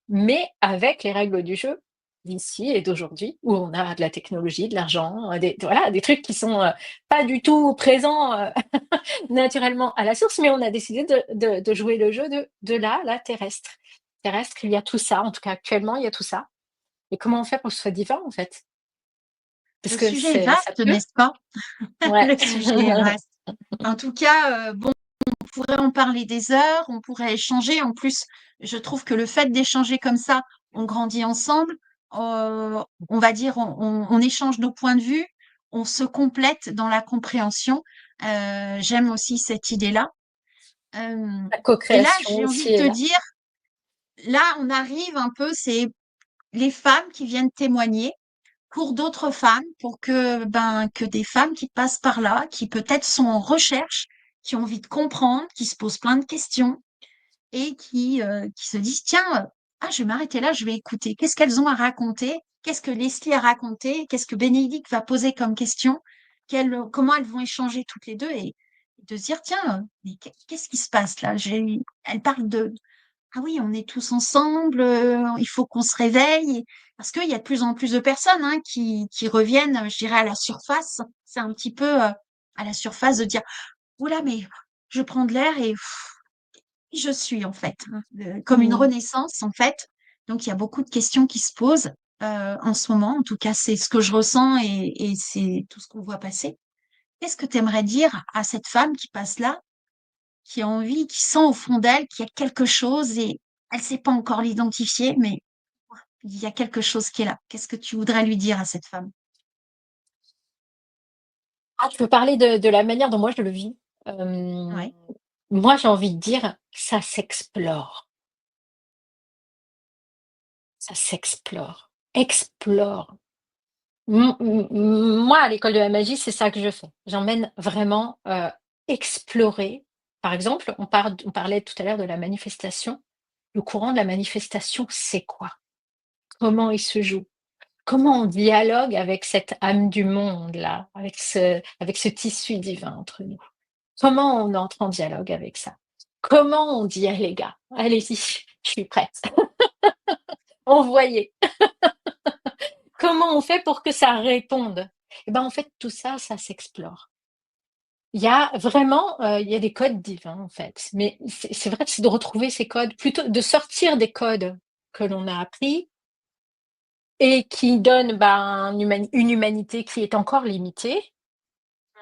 mais avec les règles du jeu d'ici et d'aujourd'hui, où on a de la technologie, de l'argent, voilà, des trucs qui sont, pas du tout présents, naturellement à la source, mais on a décidé de jouer le jeu de là, la terrestre. Terrestre, il y a tout ça, en tout cas actuellement, il y a tout ça. Et comment on fait pour que ce soit divin, en fait? Parce Le que sujet est ça vaste, peut. n'est-ce pas? Ouais. Le sujet est vaste. En tout cas, bon, on pourrait en parler des heures, on pourrait échanger. En plus, je trouve que le fait d'échanger comme ça, on grandit ensemble, on va dire, on échange nos points de vue, on se complète dans la compréhension. J'aime aussi cette idée-là. Euh, La et là, co-création j'ai envie aussi de est te là. dire, là, on arrive un peu, c'est les femmes qui viennent témoigner pour d'autres femmes, pour que des femmes qui passent par là, qui peut-être sont en recherche, qui ont envie de comprendre, qui se posent plein de questions et qui se disent, tiens, ah, je vais m'arrêter là, je vais écouter. Qu'est-ce qu'elles ont à raconter? Qu'est-ce que Leslie a raconté? Qu'est-ce que Bénédicte va poser comme question? Comment elles vont échanger toutes les deux et de se dire, tiens, mais qu'est-ce qui se passe là? Elle parle ah oui, on est tous ensemble, il faut qu'on se réveille. Parce qu'il y a de plus en plus de personnes hein, qui reviennent, je dirais, à la surface. C'est un petit peu à la surface de dire, oula, mais je prends de l'air et je suis en fait, hein, comme une Mmh. renaissance en fait. Donc il y a beaucoup de questions qui se posent en ce moment. En tout cas, c'est ce que je ressens et c'est tout ce qu'on voit passer. Qu'est-ce que tu aimerais dire à cette femme qui passe là, qui a envie, qui sent au fond d'elle qu'il y a quelque chose et elle ne sait pas encore l'identifier, mais il y a quelque chose qui est là. Qu'est-ce que tu voudrais lui dire à cette femme? Ah, tu peux parler de la manière dont moi je le vis. Ouais. Moi, j'ai envie de dire: «Ça s'explore, ça s'explore, explore». Moi, à l'école de la magie, c'est ça que je fais. J'emmène vraiment, explorer, par exemple, on parlait tout à l'heure de la manifestation. Le courant de la manifestation, c'est quoi? Comment il se joue? Comment on dialogue avec cette âme du monde-là, avec ce tissu divin entre nous? Comment on entre en dialogue avec ça? Comment on dit: «Ah les gars, allez-y, je suis prête, envoyez». Comment on fait pour que ça réponde? Et ben, en fait, tout ça, ça s'explore. Il y a vraiment, il y a des codes divins, en fait, mais c'est vrai que c'est de retrouver ces codes, plutôt de sortir des codes que l'on a appris et qui donnent, ben, une humanité qui est encore limitée,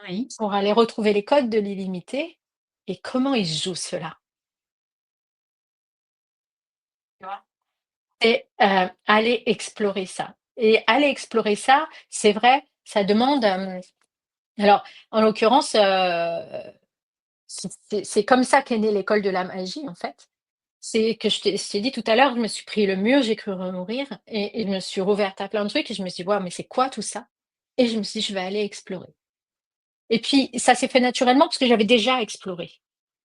Oui, pour aller retrouver les codes de l'illimité et comment ils jouent cela, tu vois? Et aller explorer ça et aller explorer ça, c'est vrai, ça demande, alors, en l'occurrence, c'est comme ça qu'est née l'école de la magie, en fait. C'est que je t'ai dit tout à l'heure, je me suis pris le mur, j'ai cru remourir et je me suis rouverte à plein de trucs et je me suis dit: «Waouh, mais c'est quoi tout ça?» Et je me suis dit: «Je vais aller explorer». Et puis ça s'est fait naturellement parce que j'avais déjà exploré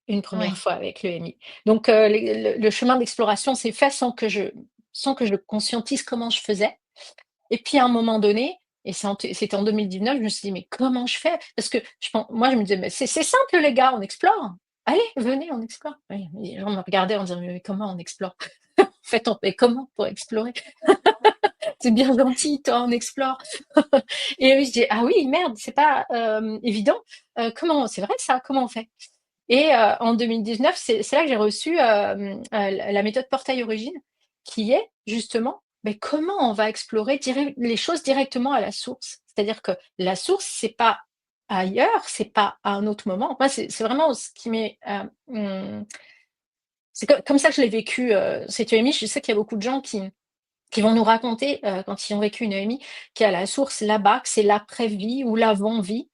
une première oui, fois avec l'EMI. Donc le chemin d'exploration s'est fait sans que je conscientise comment je faisais. Et puis à un moment donné, et c'était en 2019, je me suis dit: «Mais comment je fais?» Parce que moi je me disais: «Mais c'est simple les gars, on explore. Allez, venez, on explore». Oui, les gens me regardaient en disant: «Mais comment on explore?» En fait, on fait comment pour explorer? C'est bien gentil, toi, on explore. Et oui, je dis: «Ah oui, merde, c'est pas, évident. Comment c'est vrai ça, comment on fait?» Et en 2019, c'est là que j'ai reçu, la méthode Portail Origine, qui est justement, beh, comment on va explorer les choses directement à la source. C'est-à-dire que la source, c'est pas ailleurs, c'est pas à un autre moment. Moi, c'est vraiment ce qui m'est, c'est comme ça que je l'ai vécu, cette EMI. Je sais qu'il y a beaucoup de gens qui vont nous raconter, quand ils ont vécu une EMI, qu'il y a la source là-bas, que c'est l'après-vie ou l'avant-vie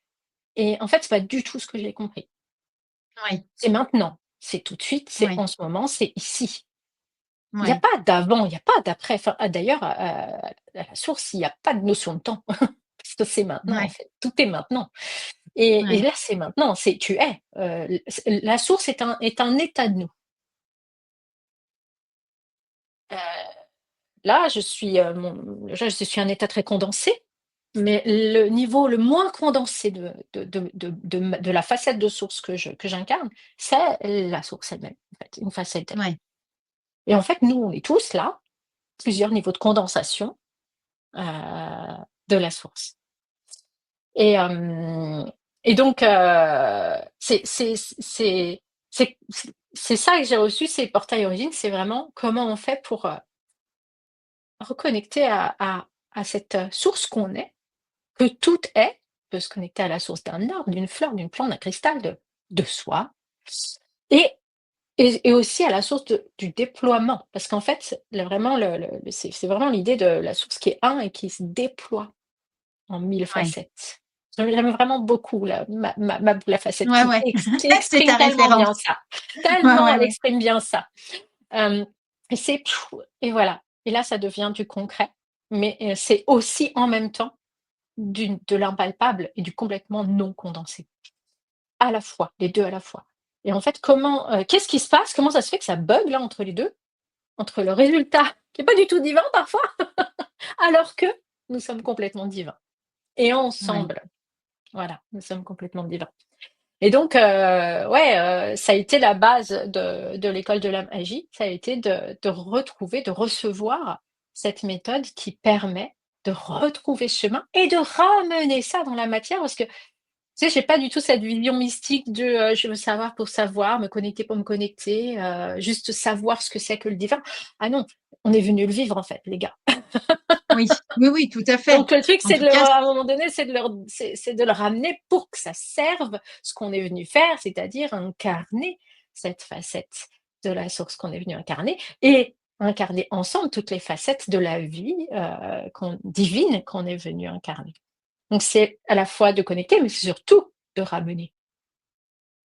et en fait, c'est pas du tout ce que j'ai compris. oui, C'est maintenant, c'est tout de suite, c'est oui, en ce moment, c'est ici. Il y a oui, pas d'avant, il y a pas d'après. Enfin, d'ailleurs, à la source, il y a pas de notion de temps parce que c'est maintenant, en oui, fait. Tout est maintenant et oui, là, c'est maintenant, c'est tu es, la source est un état de nous. Heu, là, je suis un état très condensé, mais le niveau le moins condensé de la facette de source que j'incarne, c'est la source elle-même, en fait, une facette d'elle. oui, Et en fait, nous, on est tous là, plusieurs niveaux de condensation, heu, de la source. Et et donc c'est ça que j'ai reçu, ces portails origines, c'est vraiment comment on fait pour, reconnecter à cette, source qu'on est, que tout est, peut se connecter à la source d'un arbre, d'une fleur, d'une plante, d'un cristal, de soi et et aussi à la source du déploiement. Parce qu'en fait, là vraiment c'est vraiment l'idée de la source qui est un et qui se déploie en mille oui. facettes. J'aime vraiment beaucoup ma boule à facettes Ouais, ouais. qui C'est exprime ta tellement référence. bien ça. Ouais, Tellement ouais, elle ouais. exprime bien ça. Hem et c'est et voilà. Et là, ça devient du concret, mais c'est aussi en même temps de l'impalpable et du complètement non condensé. À la fois, les 2 à la fois. Et en fait, qu'est-ce qui se passe? Comment ça se fait que ça bug là entre les 2, entre le résultat qui est pas du tout divin parfois, alors que nous sommes complètement divins et Ouais, ensemble. Voilà, nous sommes complètement divins. Et donc, ouais, ça a été la base de l'école de la magie, ça a été de retrouver, de recevoir cette méthode qui permet de retrouver ce chemin et de ramener ça dans la matière parce que, tu sais, j'ai pas du tout cette vision mystique de, je veux savoir pour savoir, me connecter pour me connecter, juste savoir ce que c'est que le divin. Ah non, on est venu le vivre en fait, les gars. oui, oui, oui, tout à fait. Donc le truc, En c'est tout de leur cas, à un moment donné, c'est de le ramener pour que ça serve ce qu'on est venu faire, c'est-à-dire incarner cette facette de la source qu'on est venu incarner et incarner ensemble toutes les facettes de la vie, divine qu'on est venu incarner. Donc c'est à la fois de connecter, mais c'est surtout de ramener,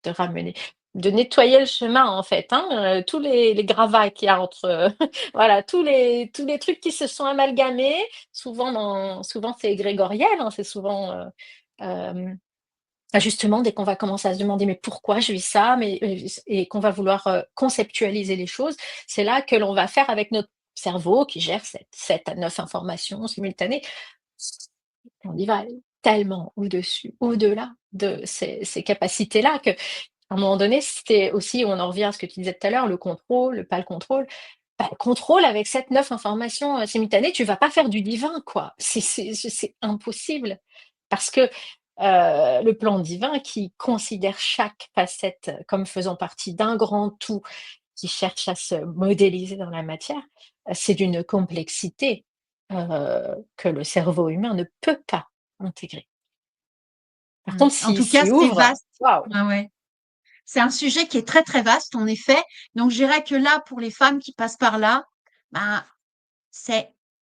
de ramener, de nettoyer le chemin en fait, hein, tous les gravats qu'il y a entre, voilà, tous les trucs qui se sont amalgamés, souvent c'est grégoriel, hein, c'est souvent, hem, Justement, dès qu'on va commencer à se demander: «Mais pourquoi je vis ça?» et qu'on va vouloir, conceptualiser les choses, c'est là que l'on va faire avec notre cerveau qui gère 7 à 9 informations simultanées. On y va tellement au-dessus, au-delà de ces capacités-là qu'à un moment donné, c'était aussi on en revient à ce que tu disais tout à l'heure, le contrôle, pas le contrôle. Bah, le contrôle avec 7, 9 informations, simultanées, tu vas pas faire du divin, quoi. C'est impossible parce que, le plan divin qui considère chaque facette comme faisant partie d'un grand tout, qui cherche à se modéliser dans la matière, c'est d'une complexité, que le cerveau humain ne peut pas intégrer. Par contre, En s'il tout cas, s'y c'est ouvre, vaste. waouh! Ouais, ouais. C'est un sujet qui est très, très vaste, en effet. Donc, je dirais que là, pour les femmes qui passent par là, ben, c'est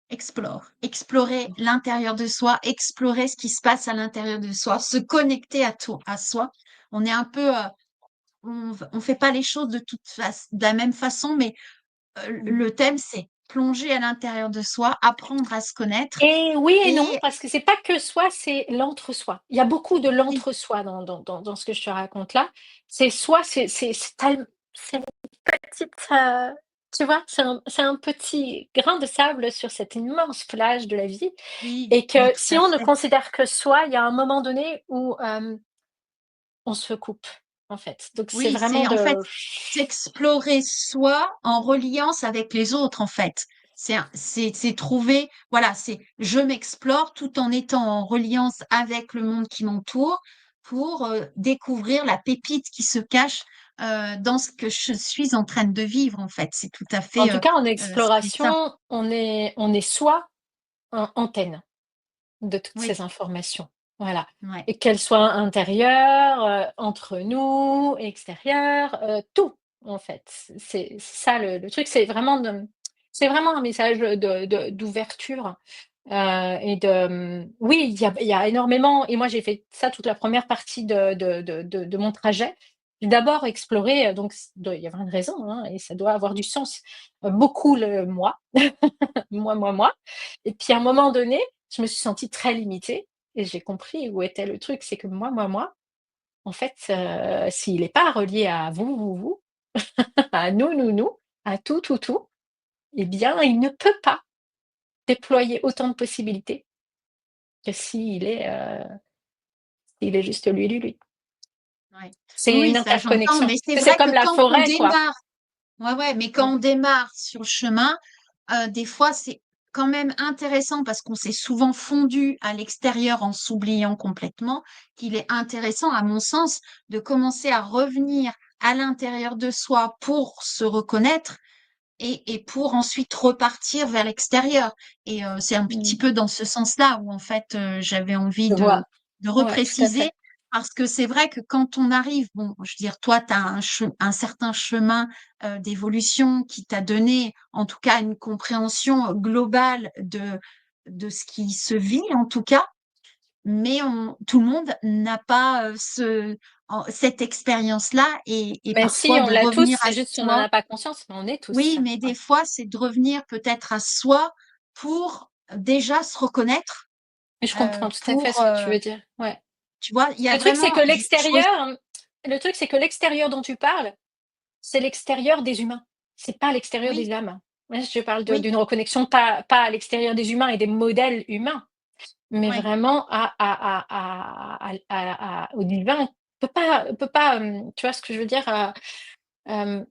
explorer l'intérieur de soi, explorer ce qui se passe à l'intérieur de soi, se connecter à soi. On est un peu, on fait pas les choses de la même façon, mais Mmh. le thème, c'est plonger à l'intérieur de soi, apprendre à se connaître Et oui et non, et parce que c'est pas que soi, c'est l'entre-soi. Il y a beaucoup de oui, l'entre-soi dans ce que je te raconte là. C'est soi, c'est une petite, tu vois? C'est un petit grain de sable sur cette immense plage de la vie oui, et oui, que tout si à on ne fait. considère que soi, il y a un moment donné où, on se coupe, en fait. Donc c'est Oui, vraiment c'est en fait de s'explorer soi en reliance avec les autres, en fait. C'est trouver, voilà, c'est je m'explore tout en étant en reliance avec le monde qui m'entoure pour découvrir la pépite qui se cache dans ce que je suis en train de vivre, en fait. C'est tout à en fait tout cas, en c'est ça. exploration, on est soi en antenne de toutes Oui, ces informations. Voilà ouais. et qu'elles soient intérieures, entre nous, extérieures, tout en fait. C'est ça le truc, c'est vraiment un message d'ouverture, et oui, il y a énormément et moi j'ai fait ça toute la première partie de mon trajet. J'ai d'abord exploré, donc il doit y avoir une raison, hein et ça doit avoir du sens, beaucoup le moi. Moi et puis à un moment donné, je me suis sentie très limitée et j'ai compris où était le truc. C'est que moi, en fait, s'il est pas relié à vous, à nous, à tout, eh bien, il ne peut pas déployer autant de possibilités que s'il est juste lui. Ouais. Oui, C'est oui, une ça j'entends, interconnexion. mais c'est C'est vrai que comme la quand on forêt, quoi. démarre ouais, ouais, mais quand Mmh. on démarre sur le chemin, des fois, c'est quand même intéressant parce qu'on s'est souvent fondu à l'extérieur en s'oubliant complètement, qu'il est intéressant, à mon sens, de commencer à revenir à l'intérieur de soi pour se reconnaître et pour ensuite repartir vers l'extérieur. Et c'est un petit Mmh. peu dans ce sens-là où en fait j'avais envie Je vois. de Ouais, tout à repréciser fait. parce que c'est vrai que quand on arrive, bon, je veux dire, toi, tu as un certain chemin d'évolution qui t'a donné, en tout cas, une compréhension globale de ce qui se vit, en tout cas, mais tout le monde n'a pas cette expérience-là et Mais si, parfois on de l'a tous, revenir à c'est juste qu'on n'en soi a pas conscience, mais on est tous oui, ça. mais des Ouais. fois, c'est de revenir peut-être à soi pour déjà se reconnaître, Et je comprends tout à fait pour, ce que tu veux dire. Ouais. tu vois? Il y a Le truc, c'est vraiment que je res l'extérieur dont tu parles, c'est l'extérieur des humains. C'est pas l'extérieur oui, des âmes. Ouais, je parle oui, d'une reconnexion pas à l'extérieur des humains et des modèles humains, mais oui, vraiment au divin. Peut pas, tu vois ce que je veux dire? Hem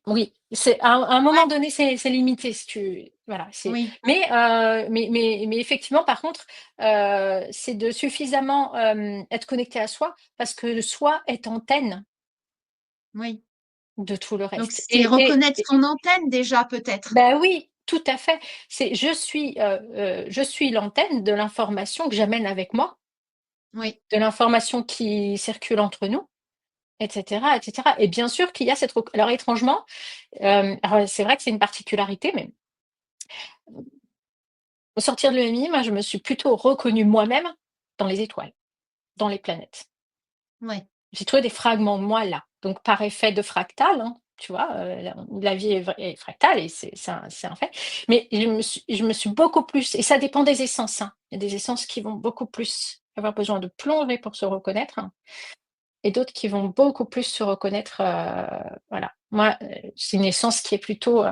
Oui, c'est à un moment ouais, donné, c'est limité si tu voilà, oui, mais effectivement, par contre, c'est de suffisamment, être connecté à soi parce que le soi est antenne oui. de tout le Donc reste c'est reconnaître son antenne déjà peut-être? bah, oui, tout à fait. C'est je suis l'antenne de l'information que j'amène avec moi, Oui, de l'information qui circule entre nous et cetera et bien sûr qu'il y a cette rec alors étrangement, alors c'est vrai que c'est une particularité mais au sortir de l'EMI, moi, je me suis plutôt reconnue moi-même dans les étoiles, dans les planètes. ouais, J'ai trouvé des fragments de moi là, donc par effet de fractal, hein, tu vois? La vie est fractale et c'est un fait. Mais je me suis beaucoup plus et ça dépend des essences, hein. Il y a des essences qui vont beaucoup plus avoir besoin de plonger pour se reconnaître et d'autres qui vont beaucoup plus se reconnaître, voilà. Moi, c'est une essence qui est plutôt,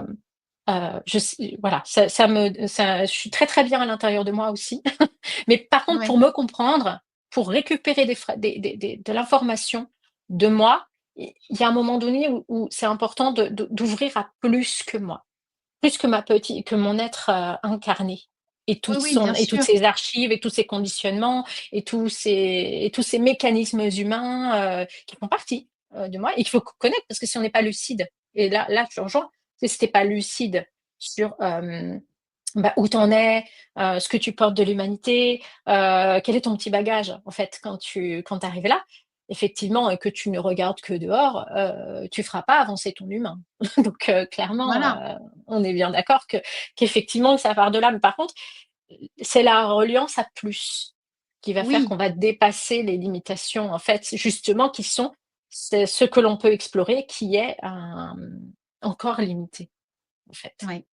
je sais voilà, je suis très, très bien à l'intérieur de moi aussi. Mais par contre, Ouais. pour me comprendre, pour récupérer de l'information de moi, il y a un moment donné où c'est important d'ouvrir à plus que moi, plus que mon être, incarné Oui, oui, bien et toutes sûr. ses archives et tous ses conditionnements et tous ces mécanismes humains, qui font partie, de moi et qu'il faut connaître parce que si on n'est pas lucide et là, je te rejoins, si tu es pas lucide sur, bah, où tu en es, ce que tu portes de l'humanité, quel est ton petit bagage, en fait, quand tu arrives là, effectivement, et que tu ne regardes que dehors, tu feras pas avancer ton humain. Donc clairement, Voilà. on est bien d'accord qu'effectivement, ça part de là. Mais par contre, c'est la reliance à plus qui va faire Oui, qu'on va dépasser les limitations, en fait, justement, c'est ce que l'on peut explorer qui est, encore limité, en fait. oui.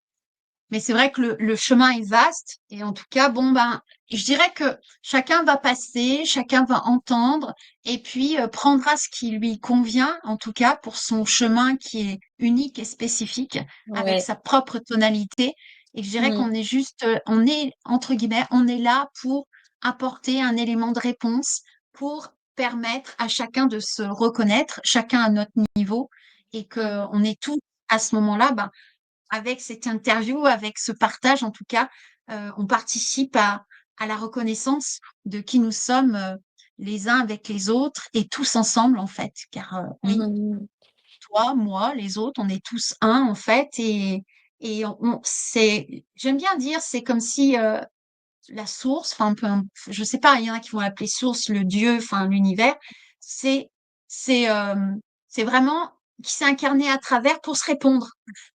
Mais c'est vrai que le chemin est vaste et en tout cas, bon, ben, je dirais que chacun va passer, chacun va entendre et puis prendra ce qui lui convient, en tout cas pour son chemin qui est unique et spécifique, avec Ouais. sa propre tonalité. Et je dirais Mmh. qu'on est juste, on est, entre guillemets, on est là pour apporter un élément de réponse, pour permettre à chacun de se reconnaître, chacun à notre niveau, et Mmh. qu'on est tous à ce moment-là, ben, avec cette interview, avec ce partage en tout cas, on participe à la reconnaissance de qui nous sommes, les uns avec les autres et tous ensemble en fait. Car, oui, Mmh. toi, moi, les autres, on est tous un en fait et on c'est j'aime bien dire, c'est comme si, la source, enfin, je sais pas, il y en a qui vont l'appeler source, le Dieu, enfin l'univers, c'est c'est, c'est vraiment qui s'est incarné à travers pour se répondre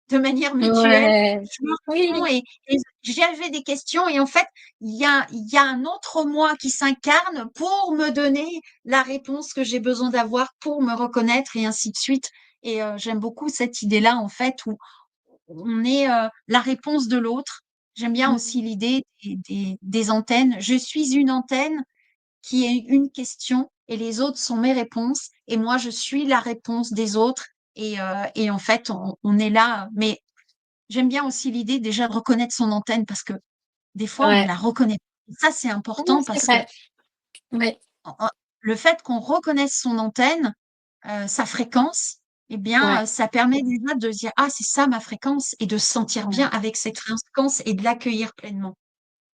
de manière mutuelle. Ouais. Je me réponds Oui, et j'avais des questions et en fait, il y a un autre moi qui s'incarne pour me donner la réponse que j'ai besoin d'avoir pour me reconnaître et ainsi de suite et j'aime beaucoup cette idée-là, en fait, où on est, la réponse de l'autre. J'aime bien mmh, aussi l'idée des antennes. Je suis une antenne qui est une question et les autres sont mes réponses et moi je suis la réponse des autres et en fait on est là. Mais j'aime bien aussi l'idée déjà de reconnaître son antenne parce que des fois on ouais. la reconnaît pas. Ça c'est Mmh, important c'est parce que vrai. Ouais, en le fait qu'on reconnaisse son antenne, sa fréquence, eh bien, ouais, ça permet déjà de dire: «Ah, c'est ça ma fréquence» et de se sentir bien ouais. avec cette fréquence et de l'accueillir pleinement.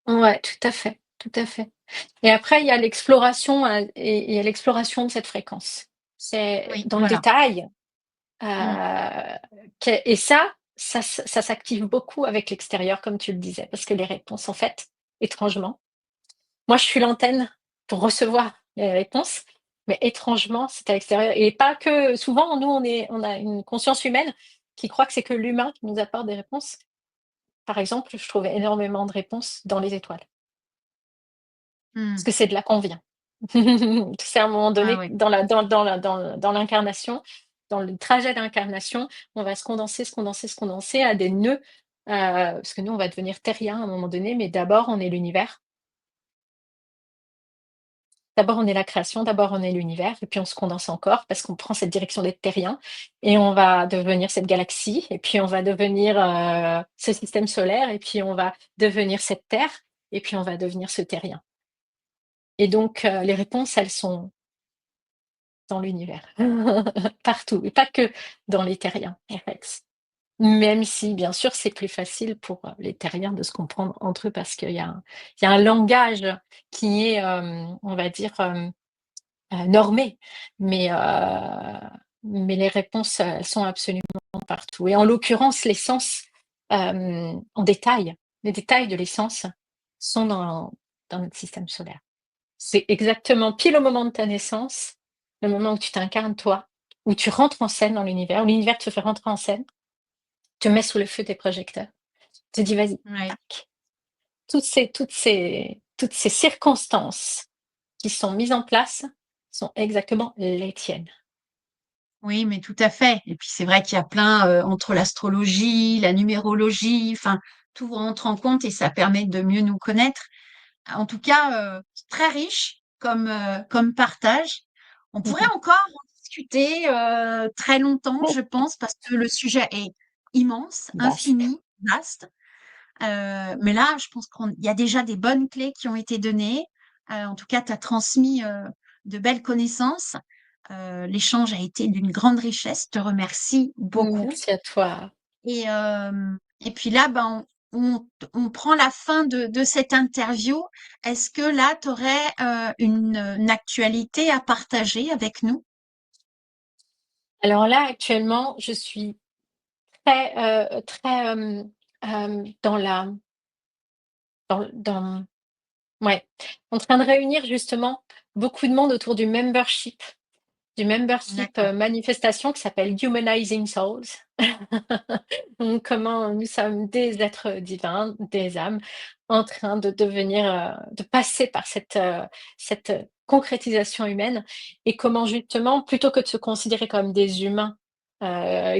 Ouais, tout à fait, tout à fait. Et après, il y a l'exploration, et il y a l'exploration de cette fréquence. C'est Oui, dans le voilà. détail, Mmh. et ça s'active beaucoup avec l'extérieur, comme tu le disais, parce que les réponses, en fait, étrangement, moi, je suis l'antenne pour recevoir les réponses, mais étrangement, c'est à l'extérieur et pas que souvent, nous, on a une conscience humaine qui croit que c'est que l'humain qui nous apporte des réponses. Par exemple, je trouve énormément de réponses dans les étoiles, parce Mmh. que c'est de là qu'on vient. C'est à un moment Ah donné oui. dans l'incarnation, dans le trajet d'incarnation, on va se condenser, se condenser à des nœuds, parce que nous, on va devenir terriens à un moment donné, mais d'abord, on est l'univers. D'abord, on est la création, d'abord, on est l'univers et puis on se condense encore parce qu'on prend cette direction d'être terrien et on va devenir cette galaxie et puis on va devenir, ce système solaire et puis on va devenir cette terre et puis on va devenir ce terrien et donc les réponses, elles sont dans l'univers, partout et pas que dans les terriens, en fait. Même si, bien sûr, c'est plus facile pour, les terriens de se comprendre entre eux parce qu'il y a un langage qui est, on va dire, normé, mais mais les réponses, elles sont absolument partout et en l'occurrence, l'essence, en détail, les détails de l'essence sont dans notre système solaire. C'est exactement pile au moment de ta naissance, le moment où tu t'incarnes toi, où tu rentres en scène dans l'univers, où l'univers te fait rentrer en scène, te met sous le feu des projecteurs, te dit: «Vas-y, Ouais. tac». Toutes ces circonstances qui sont mises en place sont exactement les tiennes. Oui, mais tout à fait et puis c'est vrai qu'il y a plein, entre l'astrologie, la numérologie, enfin, tout rentre en compte et ça permet de mieux nous connaître. En tout cas, très riche comme partage. On pourrait encore en discuter très longtemps, je pense, parce que le sujet est immense, Vaste. infini, vaste. Mais là, je pense qu'il y a déjà des bonnes clés qui ont été données. En tout cas, tu as transmis de belles connaissances. L'échange a été d'une grande richesse. Je te remercie beaucoup. Merci à toi. Et puis là, ben, on prend la fin de cette interview. Est-ce que là, tu aurais une actualité à partager avec nous? Alors là, actuellement, je suis très, très, dans la dans ouais, en train de réunir justement beaucoup de monde autour du membership, D'accord. manifestation qui s'appelle Humanizing Souls. Donc comment nous sommes des êtres divins, des âmes, en train de devenir, de passer par cette concrétisation humaine et comment justement, plutôt que de se considérer comme des humains,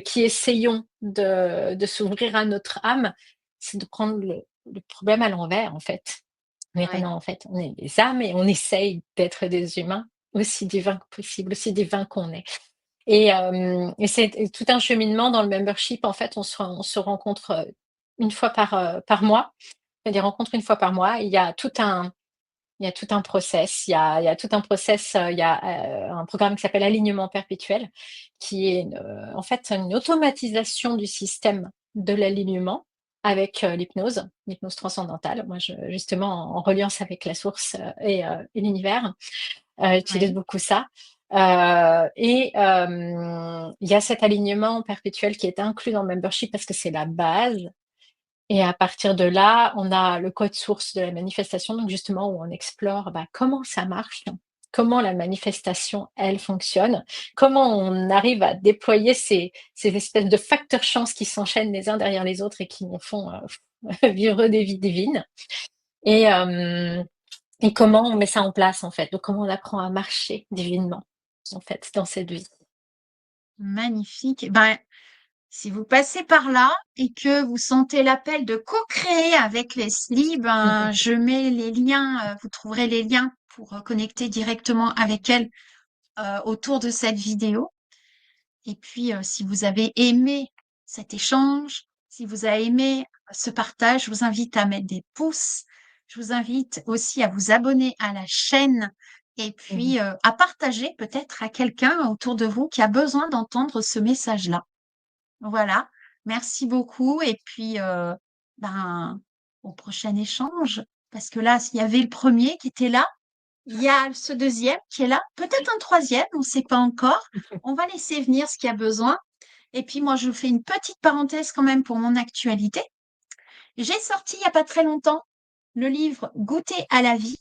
qui essayons de s'ouvrir à notre âme, c'est de prendre le problème à l'envers, en fait. Mais Ouais. non, en fait, on est des âmes et on essaye d'être des humains aussi divins que possible, aussi divins qu'on est. Et c'est tout un cheminement dans le membership. En fait, on se rencontre, une fois par mois. On fait des rencontres une fois par mois. Il y a tout un process. Il y a tout un process, il y a, un programme qui s'appelle Alignement perpétuel, qui est en fait, une automatisation du système de l'alignement avec, l'hypnose transcendantale. Moi, justement, en reliance avec la source, et l'univers. J'utilise Ouais. beaucoup ça. Il y a cet alignement perpétuel qui est inclus dans le membership parce que c'est la base et à partir de là, on a le code source de la manifestation, donc justement où on explore, bah, comment ça marche, comment la manifestation, elle fonctionne, comment on arrive à déployer ces espèces de facteurs chance qui s'enchaînent les uns derrière les autres et qui nous font, vivre des vies divines. Et hem et comment on met ça en place, en fait? Donc comment on apprend à marcher divinement, en fait, dans cette vie. Magnifique. Ben, si vous passez par là et que vous sentez l'appel de co-créer avec Leslie, ben, je mets les liens, vous trouverez les liens pour connecter directement avec elle autour de cette vidéo. Et puis, si vous avez aimé cet échange, si vous avez aimé ce partage, je vous invite à mettre des pouces. Je vous invite aussi à vous abonner à la chaîne et Mmh. puis à partager peut-être à quelqu'un autour de vous qui a besoin d'entendre ce message-là. Voilà, merci beaucoup et puis, ben, au prochain échange. Parce que là, il y avait le premier qui était là, il y a ce deuxième qui est là, peut-être un troisième, on ne sait pas encore. On va laisser venir ce qu'il y a besoin et puis moi, je vous fais une petite parenthèse quand même pour mon actualité. J'ai sorti il y a pas très longtemps le livre «Goûter à la vie».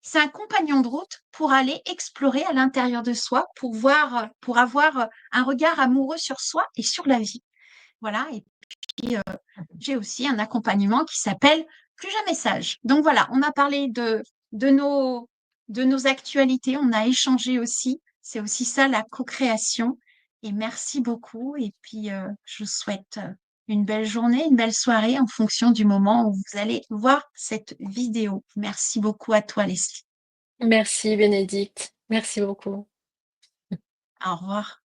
C'est un compagnon de route pour aller explorer à l'intérieur de soi, pour voir, pour avoir, un regard amoureux sur soi et sur la vie. Voilà et puis, j'ai aussi un accompagnement qui s'appelle Plus jamais sage. Donc voilà, on a parlé de nos de nos actualités, on a échangé aussi. C'est aussi ça la co-création et merci beaucoup et puis, je vous souhaite, une belle journée, une belle soirée en fonction du moment où vous allez voir cette vidéo. Merci beaucoup à toi, Leslie. Merci Bénédicte, merci beaucoup. Au revoir.